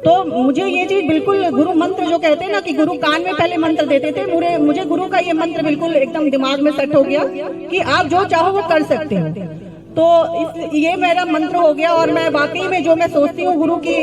तो मुझे ये चीज बिल्कुल, गुरु मंत्र जो कहते हैं ना कि गुरु कान में पहले मंत्र देते थे, मुझे गुरु का ये मंत्र बिल्कुल एकदम दिमाग में सेट हो गया कि आप जो चाहो वो कर सकते हो। तो ये मेरा मंत्र हो गया। और मैं वाकई में जो मैं सोचती हूँ गुरु की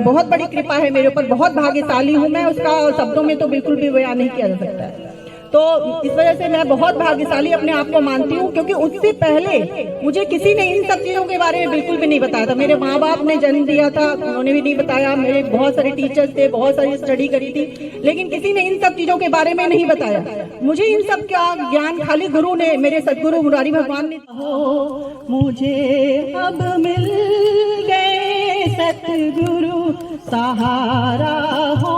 बहुत बड़ी कृपा है मेरे ऊपर, बहुत भाग्यशाली हूँ मैं, उसका शब्दों में तो बिल्कुल भी बयान नहीं किया जा सकता है। तो इस वजह से मैं बहुत भाग्यशाली अपने आप को मानती हूँ, क्योंकि उससे पहले मुझे किसी ने इन सब चीजों के बारे में बिल्कुल भी नहीं बताया था। मेरे माँ बाप ने जन्म दिया था, उन्होंने भी नहीं बताया, मेरे बहुत सारे टीचर्स थे, बहुत सारी स्टडी करी थी, लेकिन किसी ने इन सब चीजों के बारे में नहीं बताया। मुझे इन सब का ज्ञान खाली गुरु ने, मेरे सदगुरु मुरारी भगवान ने। मुझे अब मिल गए सतगुरु, सहारा हो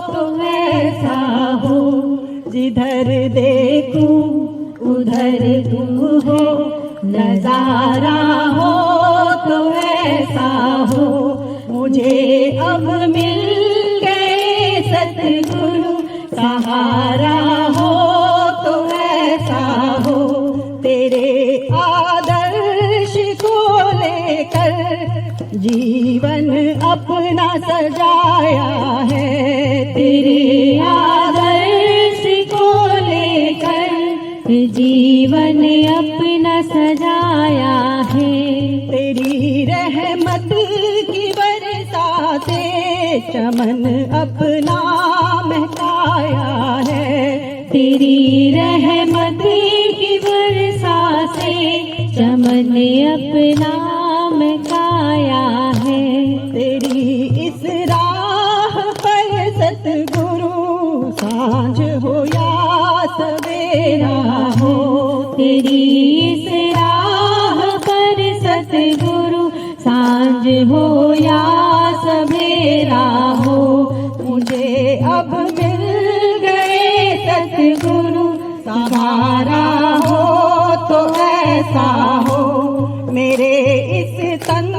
तो ऐसा हो, जिधर देखूं उधर तू हो, नजारा हो तो ऐसा हो। मुझे अब मिल गए सतगुरु, सहारा हो तो ऐसा हो। तेरे आदर्श को लेकर जीवन अपना सजाया है, तेरे आदर्श को लेकर जीवन अपना सजाया है। तेरी रहमत की बरसा से चमन अपना महकाया है, तेरी रहमत की बरसा से चमन अपना महकाया है। तेरी इस राह पर सतगुरु, सांझ हो या सवेरा हो, तेरी इस राह पर सतगुरु, सांझ हो या सवेरा हो। मुझे अब मिल गए सतगुरु, सहारा हो तो ऐसा हो। मेरे इस तन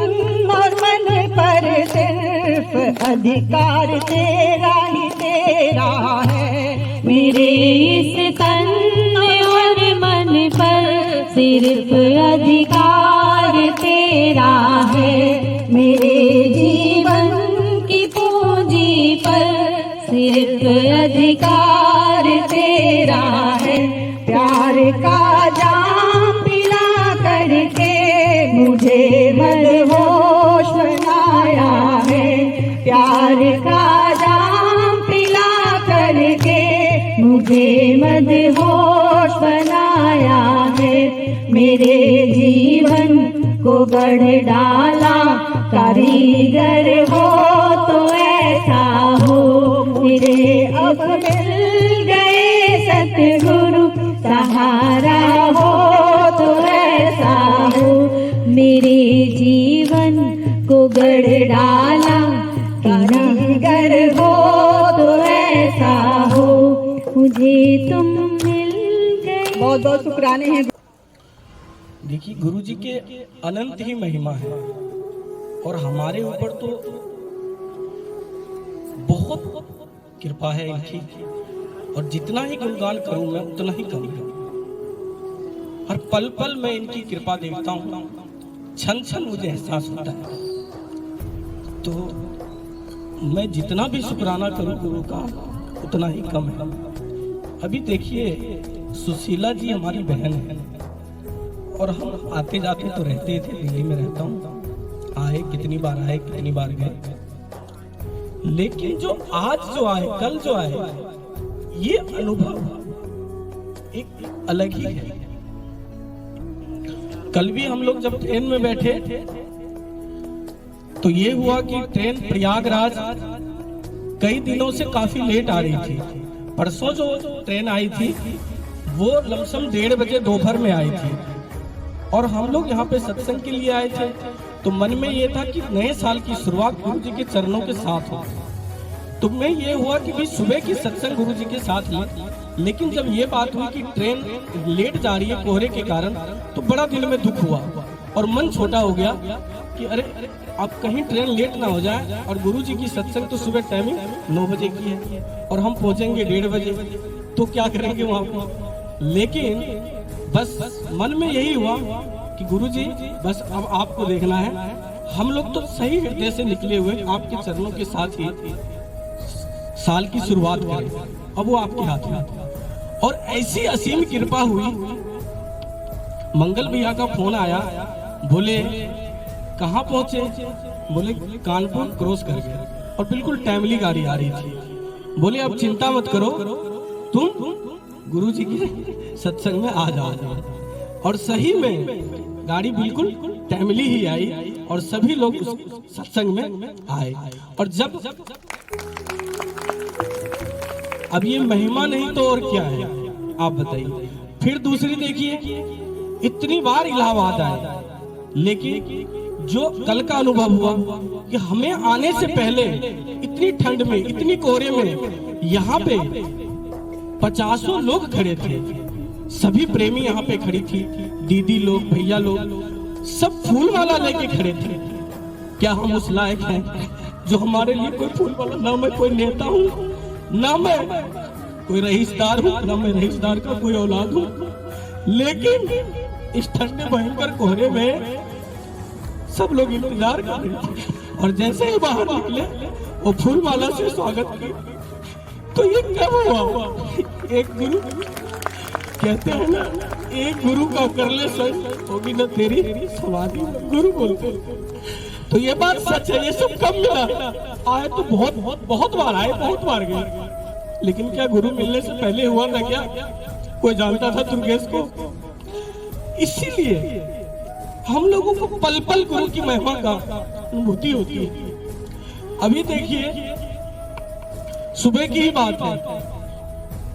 और मन पर सिर्फ अधिकार तेरा ही तेरा है, मेरे इस तन और मन पर सिर्फ अधिकार तेरा है। मेरे जीवन की पूंजी पर सिर्फ अधिकार तेरा है। प्यार का जाम पिला करके मुझे मदहोश बनाया है, प्यार का जाम पिला करके मुझे मदहोश बनाया है। मेरे जीवन को गढ़ डाला कारीगर हो तो ऐसा हो। मेरे अब मिल गए सतगुरु, सहारा हो तो ऐसा हो। मेरे जीवन को गढ़ डाला कारीगर हो तो ऐसा हो। मुझे तुम मिल गए। बहुत बहुत शुक्राने हैं। देखिए गुरु जी के अनंत ही महिमा है और हमारे ऊपर तो बहुत कृपा है इनकी, और जितना ही गुणगान करूं मैं उतना ही कम है। हर पल पल मैं इनकी कृपा देखता हूं, क्षण क्षण मुझे एहसास होता है। तो मैं जितना भी शुक्राना करूं गुरु का उतना ही कम है। अभी देखिए सुशीला जी हमारी बहन है और हम आते जाते तो रहते थे, दिल्ली में रहता हूँ, आए कितनी बार गए, लेकिन जो आज जो आए, कल जो आए, ये अनुभव एक अलग ही है। कल भी हम लोग जब ट्रेन में बैठे तो ये हुआ कि ट्रेन प्रयागराज कई दिनों से काफी लेट आ रही थी। परसों जो ट्रेन आई थी वो लमसम 1:30 बजे दोपहर में आई थी और हम लोग यहाँ पे सत्संग के लिए आए थे। तो मन में ये था कि नए साल की शुरुआत गुरु जी के चरणों के साथ हो। तो मैं ये हुआ कि भाई सुबह की सत्संग गुरु जी के साथ ले, लेकिन जब ये बात हुई कि ट्रेन लेट जा रही है कोहरे के कारण, तो बड़ा दिल में दुख हुआ और मन छोटा हो गया कि अरे अब कहीं ट्रेन लेट ना हो जाए। और गुरु जी की सत्संग तो सुबह टाइमिंग 9 बजे की है और हम पहुंचेंगे 1:30 बजे, तो क्या करेंगे वहां पर। लेकिन बस मन में यही हुआ कि गुरु जी बस अब आपको देखना है। हम लोग तो सही हृदय से निकले हुए आपके चरणों के साथ ही साल की शुरुआत करें, अब वो आपके हाथ में। और ऐसी असीम कृपा हुई, मंगल भैया का फोन आया बोले कहाँ पहुंचे? बोले कानपुर क्रॉस कर गए और बिल्कुल टाइमली गाड़ी आ रही थी। बोले अब चिंता मत करो, तुम गुरुजी के सत्संग में आ जाओ। और सही में गाड़ी बिल्कुल टाइमली ही आई और सभी लोग उस सत्संग में आए। और जब अब ये महिमा नहीं तो और क्या है आप बताइए। फिर दूसरी देखिए, इतनी बार इलाहाबाद आए, लेकिन जो कल का अनुभव हुआ कि हमें आने से पहले इतनी ठंड में, इतनी कोहरे में यहाँ पे 50 लोग खड़े थे। सभी प्रेमी यहाँ पे खड़ी थी, दीदी लोग, भैया लोग, सब फूल माला लेके खड़े थे। क्या हम उस लायक हैं जो हमारे लिए कोई फूल वाला, ना मैं कोई नेता हूँ, ना मैं कोई रईसदार हूँ, ना मैं रईसदार का कोई औलाद हूँ, लेकिन इस ठंडे भयंकर कोहरे में सब लोग इंतजार कर रहे थे। और जैसे ही बाहर निकले वो फूल माला से स्वागत किया। तो ये कब हुआ? एक गुरु कहते हैं ना, एक गुरु का कर ले सही होगी ना तेरी समाधि, गुरु बोलते। तो ये बात सच है। ये सब कब मिला? आए तो बहुत बार आए, बहुत बार गए, लेकिन क्या गुरु मिलने से पहले हुआ था क्या? कोई जानता था दुर्गेश को? इसीलिए हम लोगों को पल पल गुरु की महिमा का अनुभूति होती है। अभी देखिए, सुबह की ही बात है,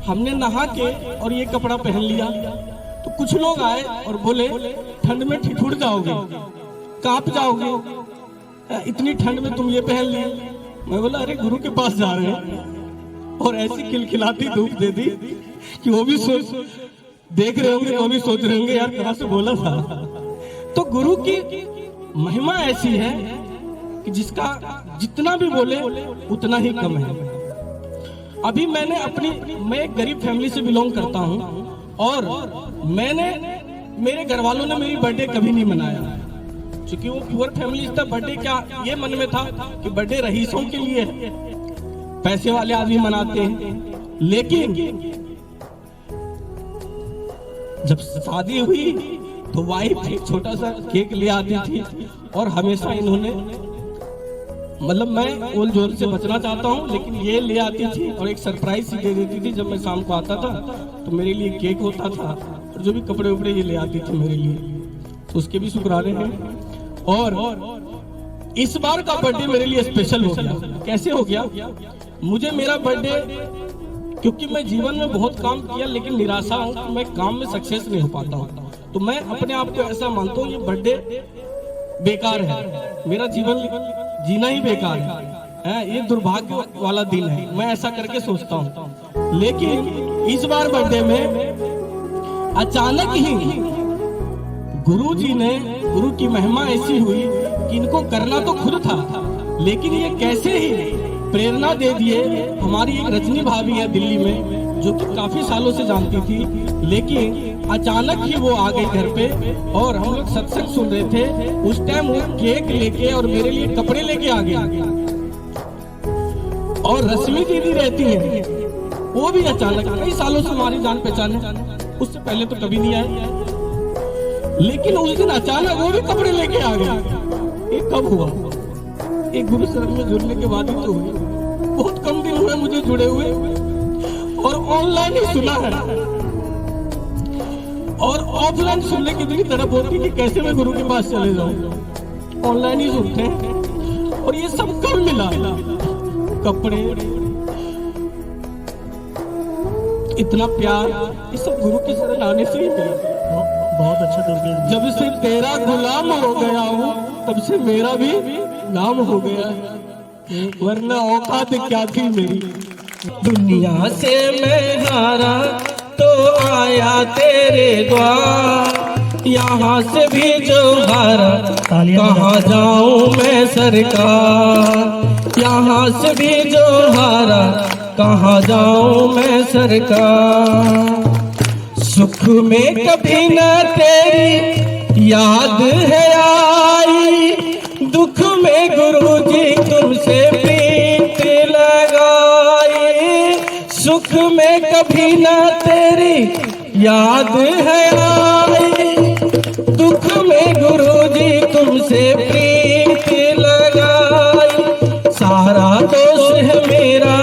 हमने नहा के और ये कपड़ा पहन लिया तो कुछ लोग आए और बोले ठंड में ठिठुर जाओगे, कांप जाओगे, इतनी ठंड में तुम ये पहन लिए। मैं बोला अरे गुरु के पास जा रहे हैं, और ऐसी खिलखिलाती धूप दे दी कि वो भी सोच देख रहे होंगे, वो भी सोच रहे होंगे यार कहाँ से बोला था। तो गुरु की महिमा ऐसी है कि जिसका जितना भी बोले उतना ही कम है। अभी मैं एक गरीब फैमिली से बिलोंग करता हूँ और मेरे घर वालों ने मेरी बर्थडे कभी नहीं मनाया, क्योंकि वो पुअर फैमिली था। बर्थडे क्या ये मन में था कि बर्थडे रईसों के लिए है, पैसे वाले आदमी मनाते हैं। लेकिन जब शादी हुई तो वाइफ एक छोटा सा केक ले आती थी और हमेशा इन्होंने, मतलब मैं ओल जोल से बचना चाहता हूँ, लेकिन ये ले आती थी और एक सरप्राइज दे देती थी। जब मैं शाम को आता था तो मेरे लिए केक होता था और जो भी कपड़े उपड़े ये ले आती थी मेरे लिए, तो उसके भी शुक्राने हैं। और इस बार का बर्थडे मेरे लिए स्पेशल हो गया। कैसे हो गया? मुझे मेरा बर्थडे, क्योंकि मैं जीवन में बहुत काम किया लेकिन निराशा हूँ, मैं काम में सक्सेस नहीं हो पाता हूँ, तो मैं अपने आप को ऐसा मानता हूँ ये बर्थडे बेकार है, मेरा जीवन जीना ही बेकार है, ये दुर्भाग्य वाला दिन है, मैं ऐसा करके सोचता हूँ। लेकिन इस बार बर्थडे में अचानक ही गुरु की महिमा ऐसी हुई कि इनको करना तो खुद था, लेकिन ये कैसे ही प्रेरणा दे दिए। हमारी एक रजनी भाभी है दिल्ली में जो कि काफी सालों से जानती थी, लेकिन अचानक ही वो आ गई घर पे और हम लोग सत्संग सुन रहे थे। उस टाइम वो केक लेके और मेरे लिए कपड़े लेके आ गए। और रश्मि दीदी रहती है, वो भी अचानक, कई सालों से हमारी जान पहचान है, उससे पहले तो कभी नहीं आए, लेकिन उस दिन अचानक वो भी कपड़े लेके आ गए। ये कब हुआ? एक गुरु शरण में जुड़ने के बाद ही तो हुई। बहुत कम दिन हुए मुझे जुड़े हुए और ऑनलाइन ही सुना है, और ऑफलाइन सुनने की इतनी तरफ होती कि कैसे मैं गुरु के पास चले जाऊं, ऑनलाइन ही सुनते हैं। और ये सब कब मिला? कपड़े, इतना प्यार, ये सब गुरु के शरण आने से ही मिला। बहुत अच्छा दुर्गेश। जब से तेरा गुलाम हो गया हूँ तब से मेरा भी नाम हो गया है, वरना औकात क्या थी मेरी। दुनिया से मैं हारा तो आया तेरे द्वार, यहाँ से भी जो हारा कहाँ जाऊँ मैं सरकार, यहाँ से भी जो हारा कहाँ जाऊँ मैं सरकार। सुख में कभी न तेरी याद है आई, दुख में गुरुजी तुमसे प्रीत लगाई। सुख में कभी न तेरी याद है आई, दुख में गुरुजी तुमसे प्रीति लगाई, सारा दोष है मेरा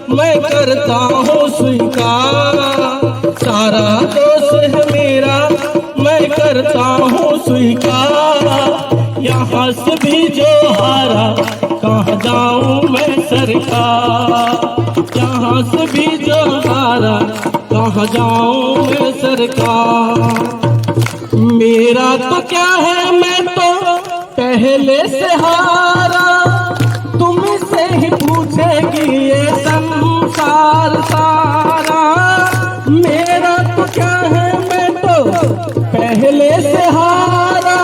मैं करता हूँ स्वीकार, सारा दोष है मेरा मैं करता हूँ स्वीकार। यहाँ से भी जो हारा कहाँ जाऊँ मैं सरकार, यहाँ से भी जो हारा कहाँ जाऊँ मैं सरकार। मेरा तो क्या है मैं तो पहले से हारा, तुमसे ही पूछेगी ये संसार सारा। मेरा तो क्या है मैं तो पहले से हारा,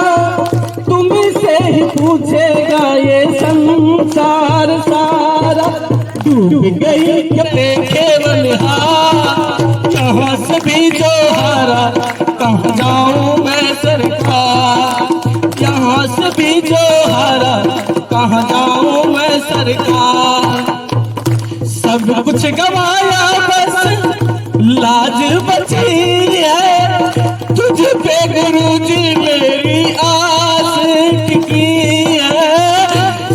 तुमसे ही पूछेगा ये संसार सारा। डूब गई केवल यहाँ से भी जो हारा कहाँ जाऊँ मैं सरकार, यहाँ से भी जो हारा कहाँ जाऊँ मैं सरकार। सब कुछ गवाया बस लाज बची है, तुझ पे गुरुजी मेरी आस टिकी है।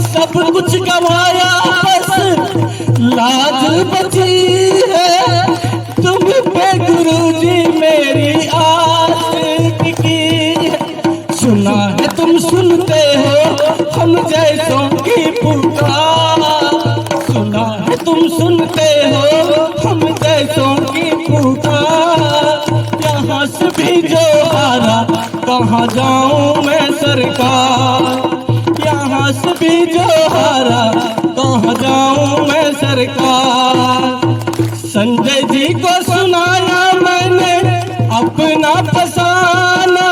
सब कुछ गवाया बस लाज बची है, तुम पे गुरुजी मेरी आस टिकी है। सुना है तुम सुनते हो हम जैसों की पुकार, सुना है तुम सुनते हो हम जैसों की पुकार। यहाँ से भी जो हारा कहाँ जाऊँ मैं सरकार, यहाँ से भी जो हारा कहाँ जाऊँ मैं सरकार। संजय जी को सुनाया मैंने अपना फसाना,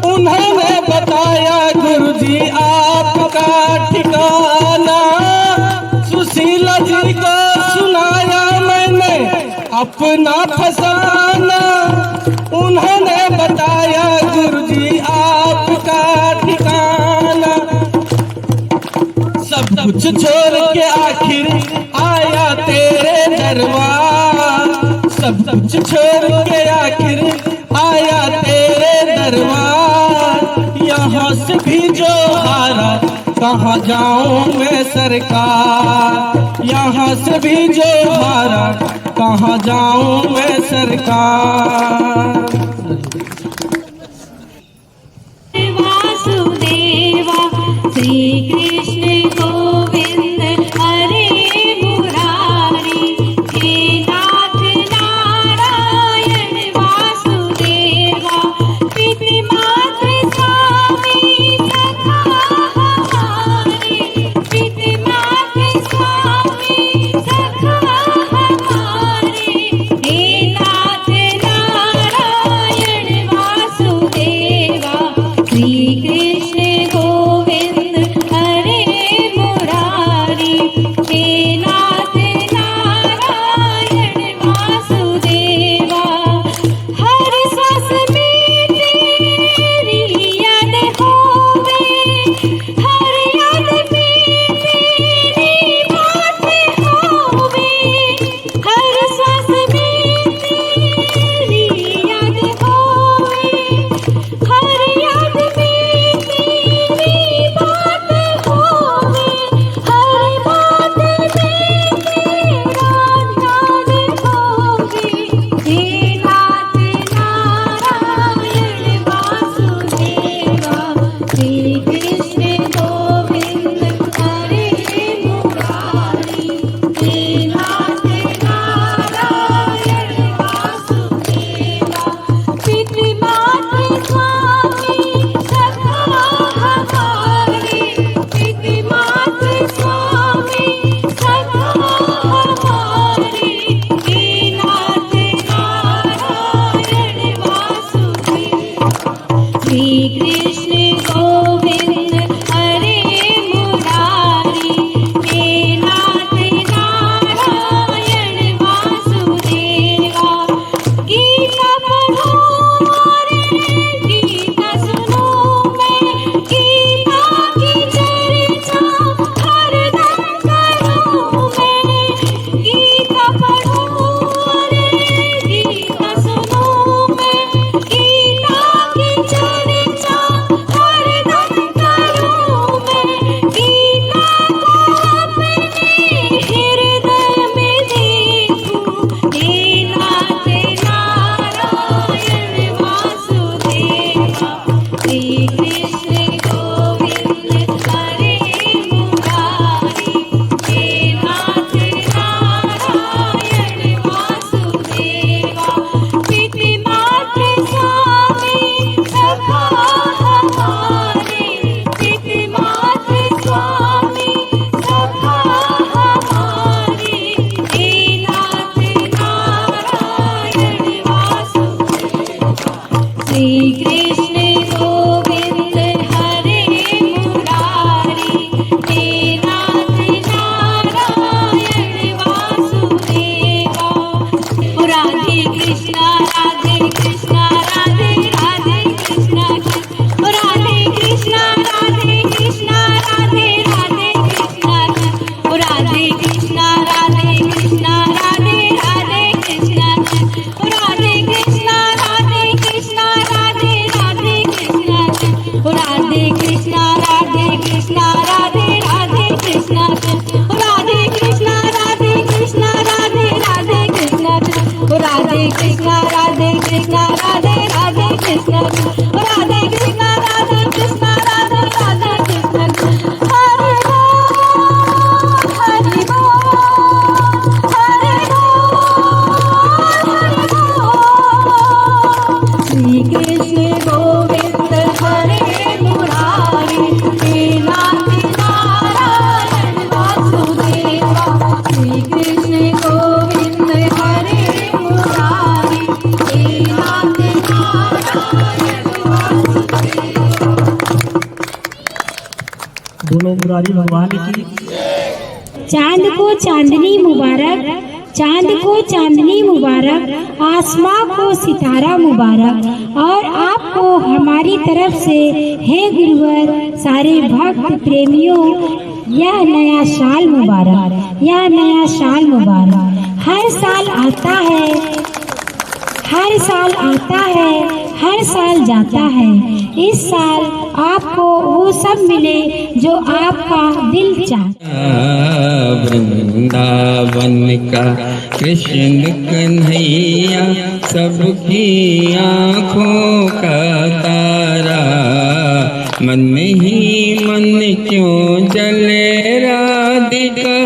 उन्होंने बताया गुरुजी आपका ठिकाना। सुशीला जी को सुनाया मैंने अपना फसाना, उन्होंने बताया गुरुजी आपका ठिकाना। सब कुछ छोड़ के आखिर आया तेरे दरबार, सब कुछ छोड़ के आखिर आया तेरे दरबार। यहाँ से भी जो हारा कहाँ जाऊँ मैं सरकार, यहाँ से भी जो हारा कहाँ जाऊँ मैं सरकार। वासुदेवा श्री कृष्ण गोविंद हरे मुरारी, हे नाथ नारायण वासुदेवा। पिता माता स्वामी सखा हमारे, पिता माता स्वामी सखा हमारे, हे नाथ नारायण वासुदेवा। श्री कृष्ण गोविंद हरे मुरारी, हे नाथ नारायण वासुदेवा। हर सांस में तेरी याद होवे, हर याद में तेरी बात होवे, हर सांस में तेरी याद होवे, हर याद में तेरी बात होवे, हर बात में तेरा ध्यान होवे। हे नाथ नारायण वासुदेवा, श्री कृष्ण गोविंद हरे मुरारी, हे नाथ नारायण वासुदेवा। पिता माता स्वामी सखा हमारे, पिता माता स्वामी सखा हमारे, हे नाथ नारायण वासुदेवा। श्री कृष्ण गोविंद हरे मुरारी, हे नाथ नारायण वासुदेवा। गीता पढ़ो रे गीता सुनो मैं, गीता की चर्चा हरदम करूं मैं। गीता पढ़ो रे गीता सुनो मैं, गीता की चर्चा हरदम बोलो मुरारी भगवान की। चांद को चांदनी मुबारक, चांद को चांदनी मुबारक, आसमां को सितारा मुबारक, और आपको हमारी तरफ से हे गुरुवर सारे भक्त प्रेमियों यह नया साल मुबारक, यह नया साल मुबारक। हर साल आता है, हर साल आता है, हर साल जाता है। इस साल आपको वो सब मिले जो आपका दिल चाहता। वृंदावन का कृष्ण कन्हैया सबकी आँखों का तारा, मन ही मन क्यों जले राधिका,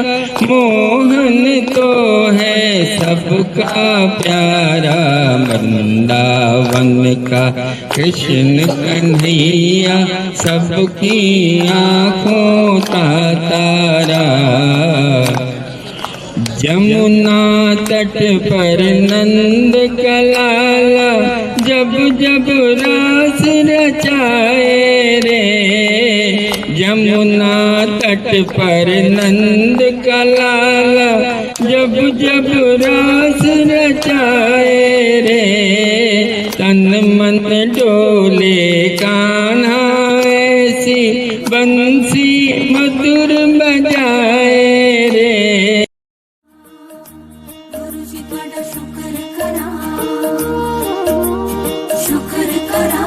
मोहन तो है सबका प्यारा। वृंदावन का कृष्ण कन्हैया सबकी आँखों का तारा। जमुना तट पर नंद का लाला जब जब रास रचाए रे, यमुना तट पर नंद का लाला जब जब रास रचाए रे, तन मन डोले कान्हा ऐसी बंसी मधुर बजाए रे। गुरुजी तुहाडा शुक्र करा, शुक्र करा,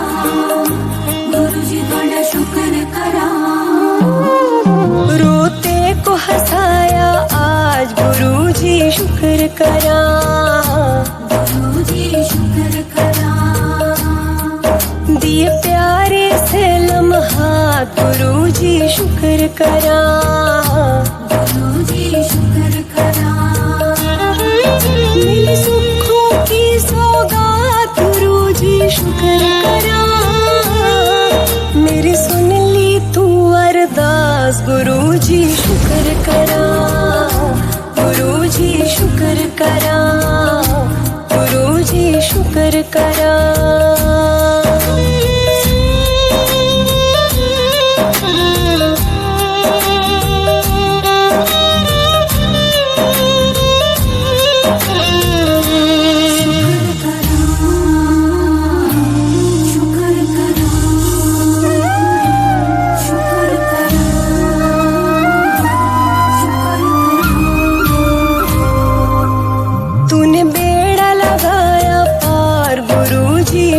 गुरुजी तुहाडा शुक्र करा। रोते को हंसाया आज गुरुजी शुक्र करा, गुरुजी शुक्र करा। दिए प्यारे से लम्हात गुरुजी शुक्र करा, गुरुजी शुक्र करा। मिली सुखों की सौगात गुरुजी शुक्र करा। मेरी सुन ली तू अरदास गुरुजी शुक्र करा, गुरुजी शुक्र करा, गुरुजी शुक्र करा।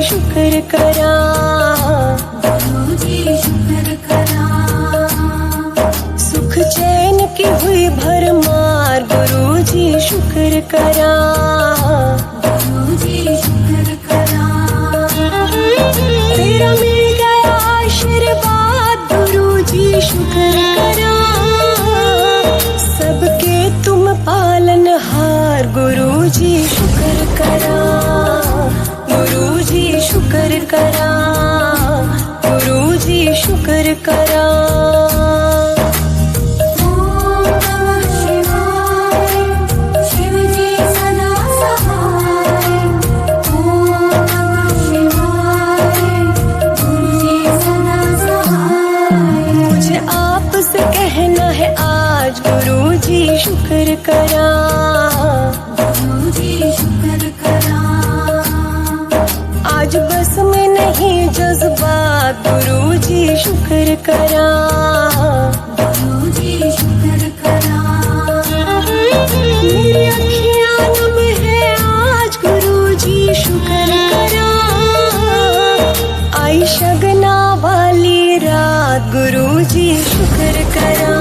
शुक्र करा, गुरुजी शुक्र करा। सुख चैन की हुई भरमार गुरुजी शुक्र करा, गुरुजी शुक्र करा। तेरा मिल गया करा, गुरुजी शुक्र करा, गुरुजी शुक्र करा। मुझे आपसे कहना है आज गुरुजी शुक्र करा, गुरुजी शुक्र करा। आज बस में नहीं जज्बात, गुरुजी शुक्र करा, गुरुजी शुक्र करा। मेरी अखियाँ नम है आज गुरुजी शुक्र करा। आई शगना वाली रात गुरुजी शुक्र करा,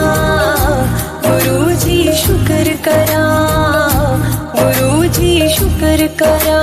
गुरुजी शुक्र करा, गुरुजी शुक्र करा।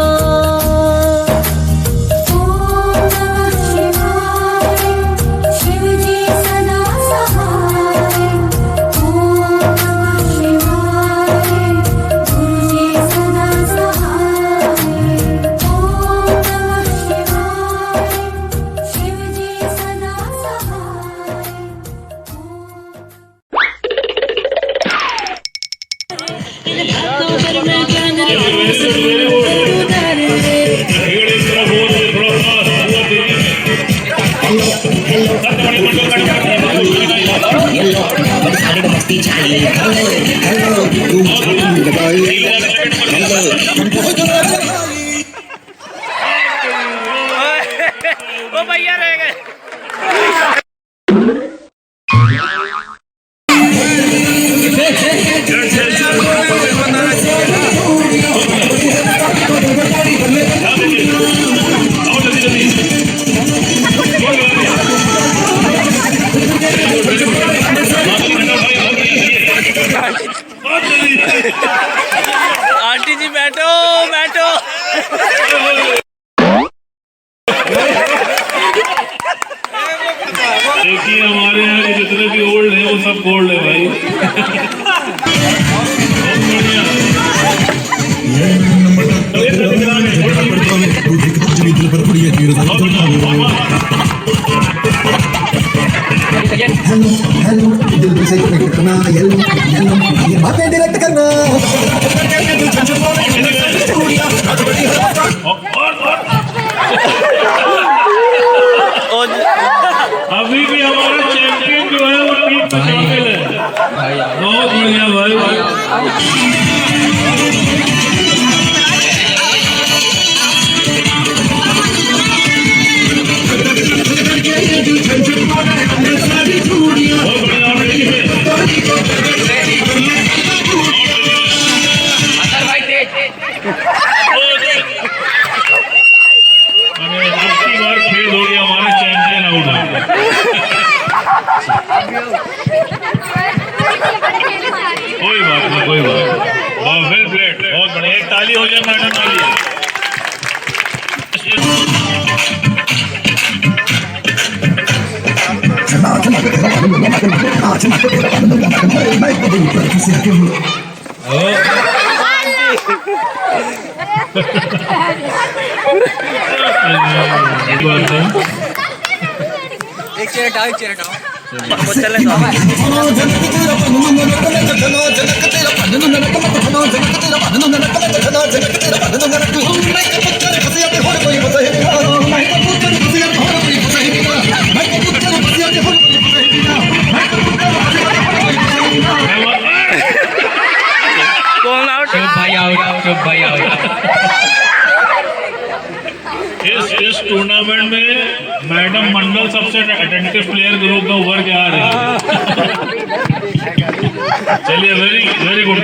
ओ भैया रह गए। आंटी जी बैठो बैठो। देखिए हमारे यहाँ के जितने भी ओल्ड हैं वो सब गोल्ड है भाई। बातें डायरेक्ट करना। अभी भी हमारा चैंपियन जो है वो टीम में शामिल है। बहुत बढ़िया भाई। आपकी बार खेल हो गया, हमारा चैंपियन आउट है। कोई बात नहीं, कोई बात नहीं। वेल प्लेड, बहुत बढ़िया। एक ताली हो जाए मैडम, ताली। एक चेयर हटाओ, एक चेयर हटाओ। चले तो कौन आउट? चुप भाई आउट, चुप भाई आउट। इस टूर्नामेंट में मैडम मंडल सबसे अटेंटिव प्लेयर ग्रुप में उभर के आ रहे हैं। चलिए, वेरी वेरी गुड।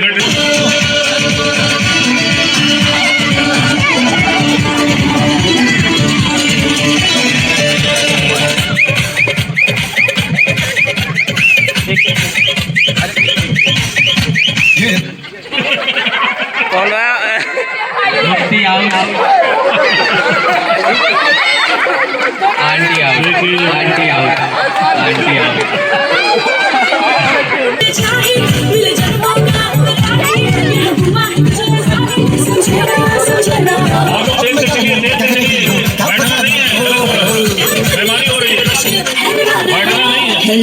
कौन मुफ्ती out, aunty out, aunty out, aunty out. और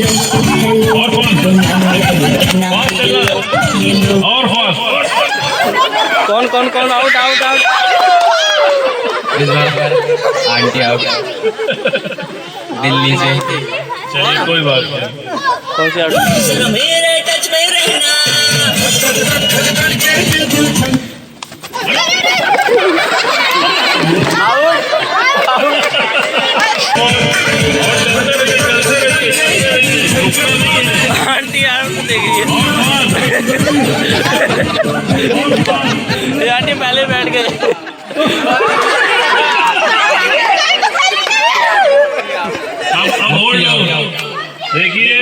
फास्ट। कौन कौन कौन आउट आउट आउट। इस बार आंटी आउट दिल्ली से। चलिए कोई बात नहीं। कौन सी आउट। मेरे टच में रहना। आंटी आउट देखिए। ये आंटी पहले बैठ गए। अब होल्ड डाउन देखिए,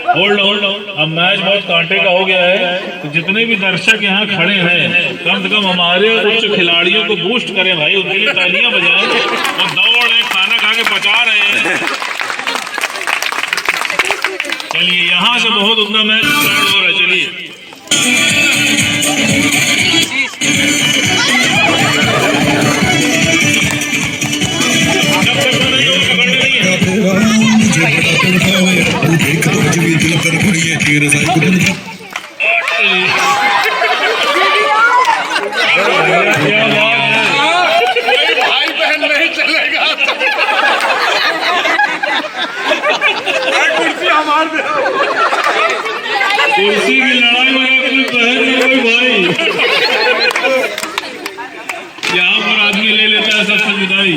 होल्ड डाउन। अब मैच बहुत कांटे का हो गया है, तो जितने भी दर्शक यहाँ खड़े हैं कम से कम हमारे उच्च खिलाड़ियों को बूस्ट करें भाई, उनके लिए तालियां बजाएं। और दौड़ रहे, खाना खा के पचा रहे हैं। चलिए यहाँ से बहुत उतना मैच स्टार्ट हो रहा है। चलिए भाई बहन नहीं चलेगा। कुर्सी हमार दे। कुर्सी की लड़ाई में कोई बहन नहीं कोई भाई। यहाँ पर आदमी ले लेता है सबसे जुदाई।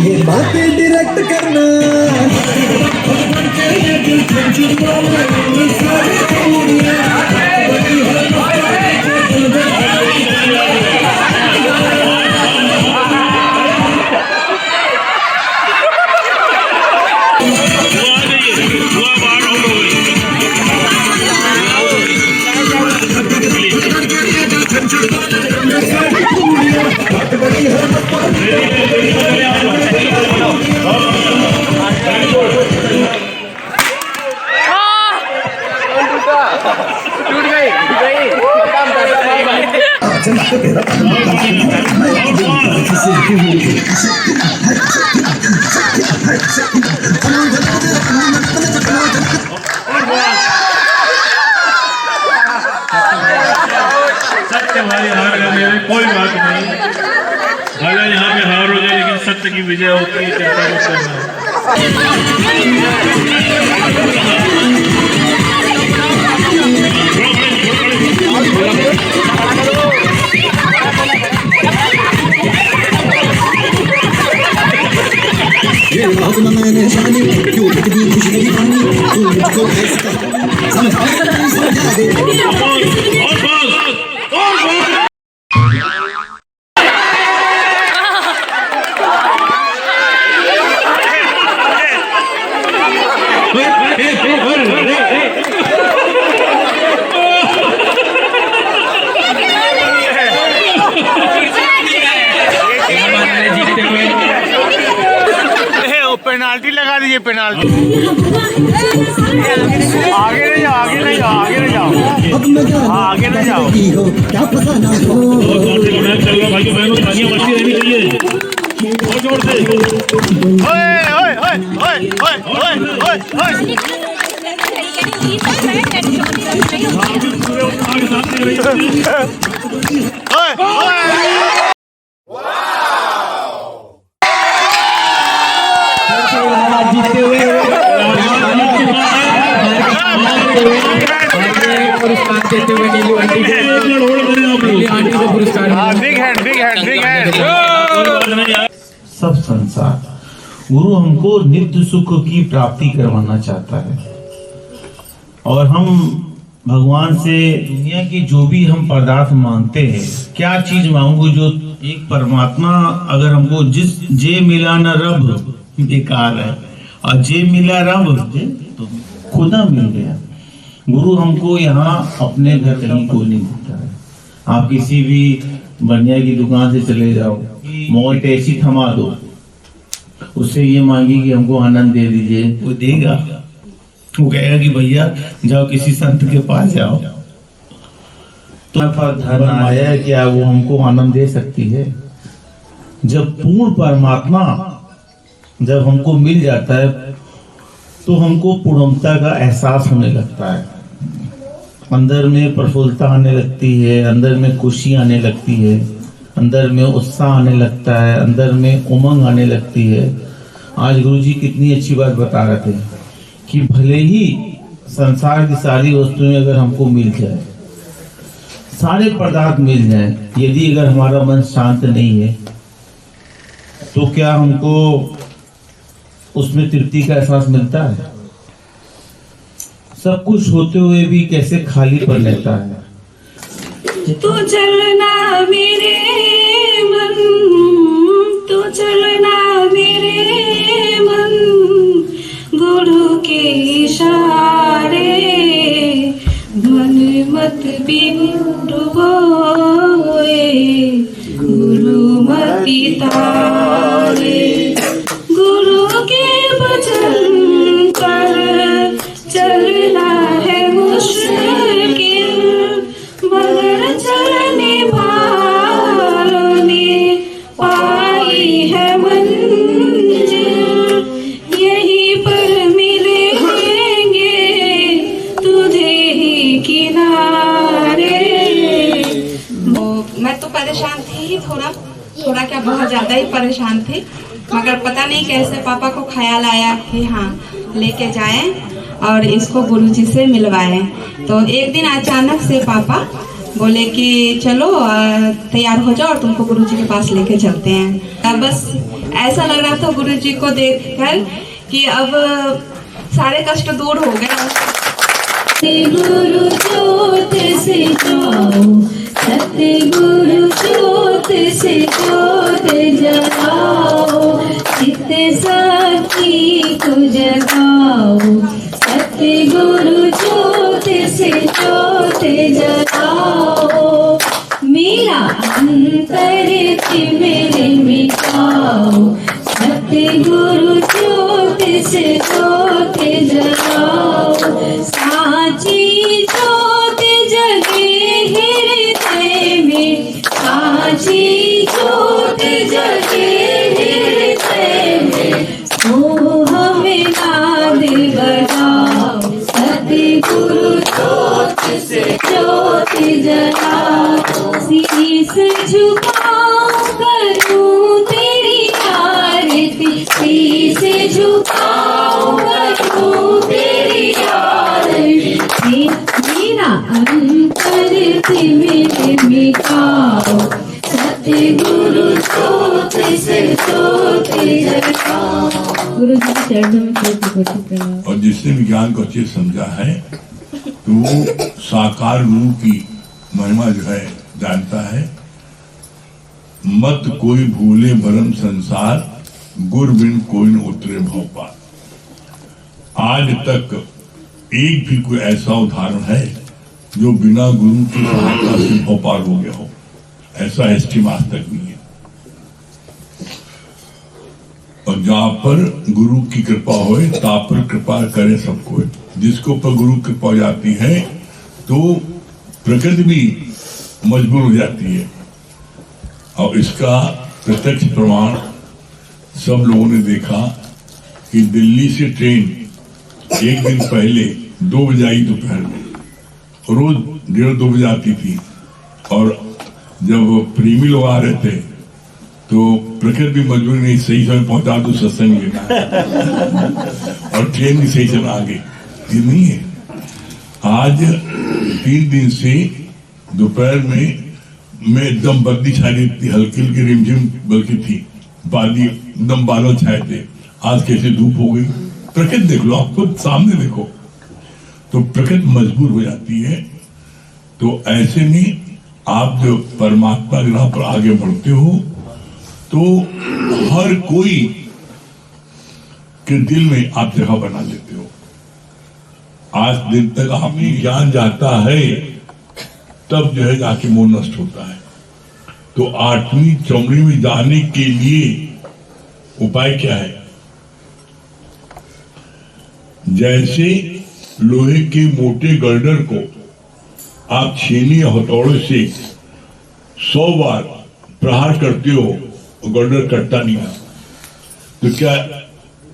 ये बातें डायरेक्ट करना। सत्य भाई हार गए, कोई बात नहीं। भले यहाँ पे हार हो जाए लेकिन सत्य की विजय होती है। चिंता मत करना। मैंने जानी क्यों कितनी खुशी की कहानी तू मुझको समझ पेनाल्टी लगा दीजिए। पेनाल्टी आगे नहीं जाओ, आगे नहीं जाओ, आगे नहीं जाओ, आगे नहीं जाओ। क्या पता ना हो चल रहा भाई बहनों, तालियां बजती रहनी चाहिए और जोर से। ओए ओए ओए ओए ओए ओए ओए जीतते हुए पुरस्कार देते हुए नीलू आंटी को पुरस्कार। Big hand, big hand, big hand. सब संसार गुरु हमको नित्य सुख की प्राप्ति करवाना चाहता है, और हम भगवान से दुनिया की जो भी हम पदार्थ मांगते हैं, क्या चीज मांगो, जो एक परमात्मा अगर हमको जिस जे मिला न रब बेकार है, और जे मिला रब तो खुदा मिल गया। गुरु हमको यहाँ अपने घर कहीं कोई नहीं देता है। आप किसी भी बनिया की दुकान से चले जाओ, मोबाइल टैक्सी थमा दो, उससे ये मांगी कि हमको आनंद दे दीजिए, वो देगा? वो कहेगा कि भैया जाओ किसी संत के पास जाओ। तो धन माया है, क्या वो हमको आनंद दे सकती है? जब पूर्ण परमात्मा जब हमको मिल जाता है तो हमको पूर्णता का एहसास होने लगता है, अंदर में प्रफुल्लता आने लगती है, अंदर में खुशी आने लगती है, अंदर में उत्साह आने लगता है, अंदर में उमंग आने लगती है। आज गुरुजी कितनी अच्छी बात बता रहे थे कि भले ही संसार की सारी वस्तुएं अगर हमको मिल जाए, सारे पदार्थ मिल जाए, यदि अगर हमारा मन शांत नहीं है तो क्या हमको उसमें तृप्ति का एहसास मिलता है? सब कुछ होते हुए भी कैसे खालीपन रहता है। तू चलना मेरे मन, तू चलना मेरे मन, गुरु के इशारे, मन मत भी डुबोए, गुरु मति तारे, गुरु के वचन पर चलना है मुश्किल, मगर चलने वालों ने पाई है मंजिल, यहीं पर मिलेंगे तुझे ही किनारे। मैं तो परेशान थी, थोड़ा क्या बहुत ज्यादा ही परेशान थी, मगर पता नहीं कैसे पापा को ख्याल आया कि हाँ लेके जाएं और इसको गुरुजी से मिलवाएं। तो एक दिन अचानक से पापा बोले कि चलो तैयार हो जाओ और तुमको गुरुजी के पास लेके चलते हैं। बस ऐसा लग रहा था गुरुजी को देखकर कि अब सारे कष्ट दूर हो गए। गुरु ज्योत से जाओ, सतगुरु ज्योत से ज्योत जगाओ, चित्त साक्षी को जगाओ, सतगुरु ज्योत से ज्योत जगाओ, मेरा अंतर मेरे मिटाओ, सतगुरु ज्योत से ज्योत जगाओ, साची ज्योत जगे हृदय में, साची ज्योत जगे हृदय में, ओ हमें नाद बजाओ, सतगुरु ज्योत से ज्योत जगाओ, शीश झुकाओ करूं तेरी आरती, शीश झुकाओ करूं तेरी आरती, मेरा अंतर मेरे मिटाओ, सतगुरु ज्योत से ज्योत जगाओ। गुरु जी के चरणों में कोटि-कोटि प्रणाम। और जिसने विज्ञान को अच्छे समझा है तो वो साकार गुरु की महिमा जो है जानता है। मत कोई भूले भरम संसार, गुर बिन कोई न उतरे भव पार। आज तक एक भी कोई ऐसा उदाहरण है जो बिना गुरु की सहायता से भव पार हो गया हो, ऐसा हिस्ट्री में आज तक नहीं है। और जहां पर गुरु की कृपा होए ता पर कृपा करे सबको। जिसको पर गुरु कृपा हो जाती है तो प्रकृति भी मजबूर हो जाती है। और इसका प्रत्यक्ष प्रमाण सब लोगों ने देखा कि दिल्ली से ट्रेन एक दिन पहले 2 बजे आई दोपहर में, रोज 1:30-2 बजे आती थी। और जब प्रेमी लोग आ रहे थे तो प्रकृति भी मजबूरी नहीं, सही समय पहुंचा तो सत्संग लेना है। और ट्रेन भी सही समय आ गई, ये नहीं है। आज 3 दिन से दोपहर में एकदम बर्दी छाई रही थी, हल्की हल्की रिमझिम बल्कि थी, बादी एकदम बादल छाए थे। आज कैसे धूप हो गई, प्रकृति देख लो, आप खुद सामने देखो। तो प्रकृति मजबूर हो जाती है। तो ऐसे में आप जो परमात्मा के राह पर आगे बढ़ते हो तो हर कोई के दिल में आप जगह बना लेते हो। आज दिन तक आप ज्ञान जाता है तब जो है जाके मोह नष्ट होता है। तो 8वीं चौड़ी में जाने के लिए उपाय क्या है? जैसे लोहे के मोटे गर्डर को आप छेनी या हथौड़े से 100 बार प्रहार करते हो, गर्डर कटता नहीं है, तो क्या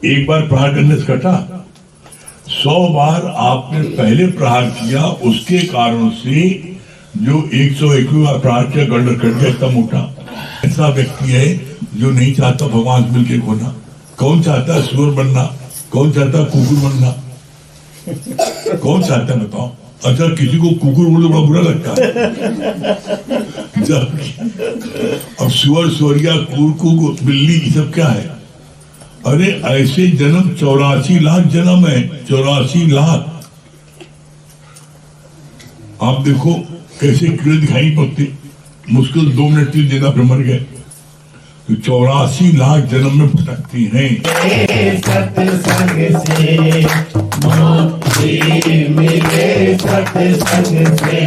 एक बार प्रहार करने से कटा? 100 बार आपने पहले प्रहार किया, उसके कारण से जो 101 बार प्रहार किया, गर्डर कट गया इतना मोटा। ऐसा व्यक्ति है जो नहीं चाहता भगवान से मिलकर खोना। कौन चाहता है सुअर बनना? कौन चाहता है कुकुर बनना? कौन चाहता है बताओ? अच्छा, किसी को कुकुर बोले बड़ा बुरा लगता है। अब सुअर, सुअरिया, कुकुर, बिल्ली, ये सब क्या है? अरे ऐसे जन्म 84 लाख जन्म है, 84 लाख। आप देखो कैसे कीड़े दिखाई पड़ते, मुश्किल 2 मिनट के लिए जिंदा पर मर गए। तो 84 लाख जन्म में भटकती हैं। सत्संग से मुक्ति मिले, सत्संग से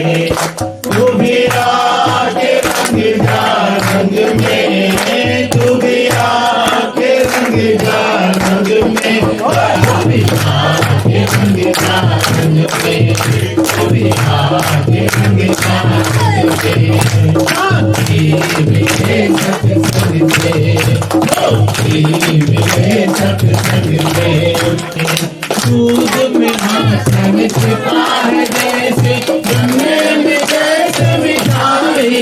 तू भी आके रंग जा रंग में, तू भी आके रंग जा रंग में, तू भी आके रंग जा रंग में, तू भी आके रंग जा रंग में। मिले सत्संग से, मिले सत्संग से, दूध में माखन छिपा है जैसे, गन्ने में जैसे मिठाई,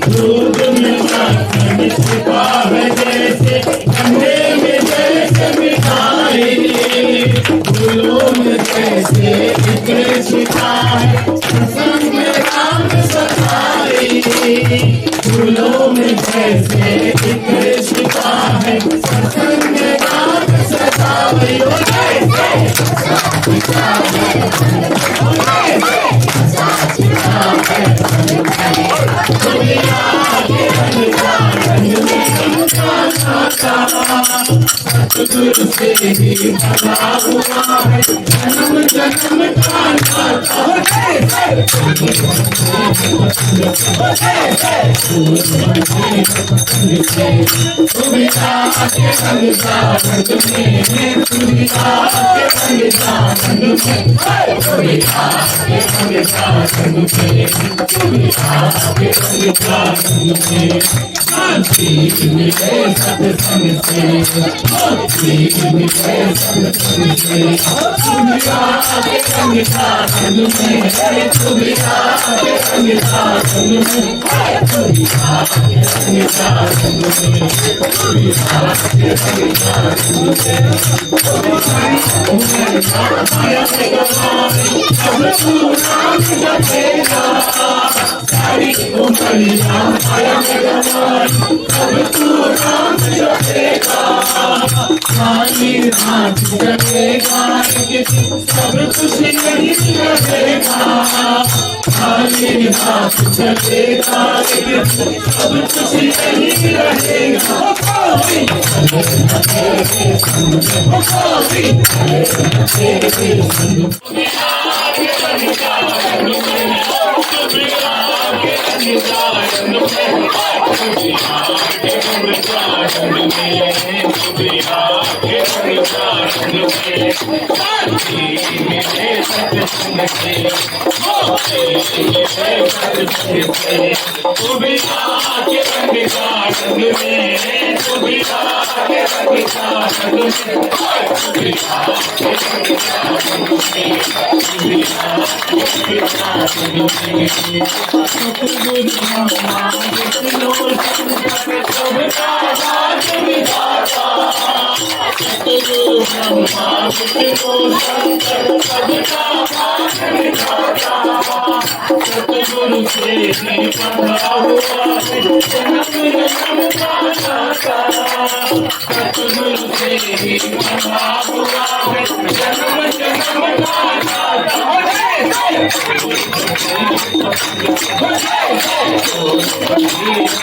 दूध में माखन छिपा है जैसे, गन्ने में जैसे मिठाई, फूलों में जैसे इत्र छिपा है, सत्संग में राम सताई, फूलों में जैसे इत्र छिपा है, सत्संग में राम सताई। सतगुरु से ही भला हुआ है, जन्म जन्म का सब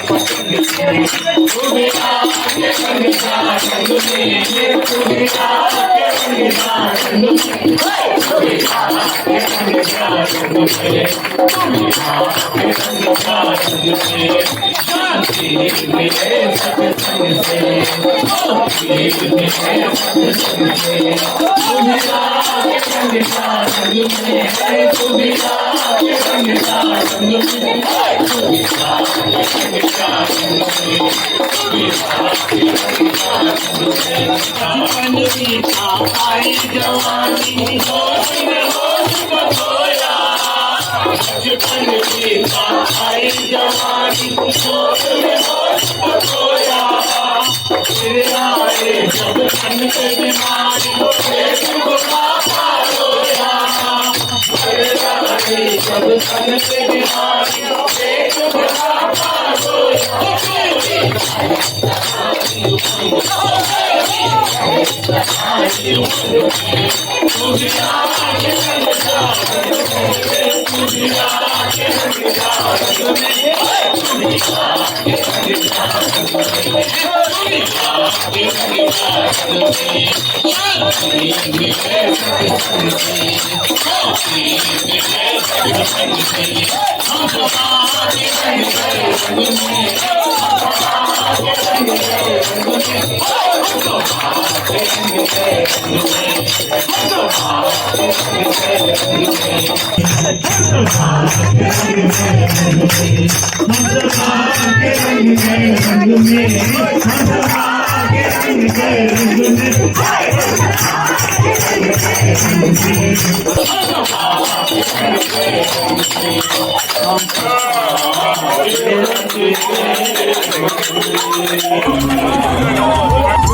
कुछ नहीं रहेगा, खाली हाथ चलेगा, सब कुछ नहीं रहेगा। Thank you.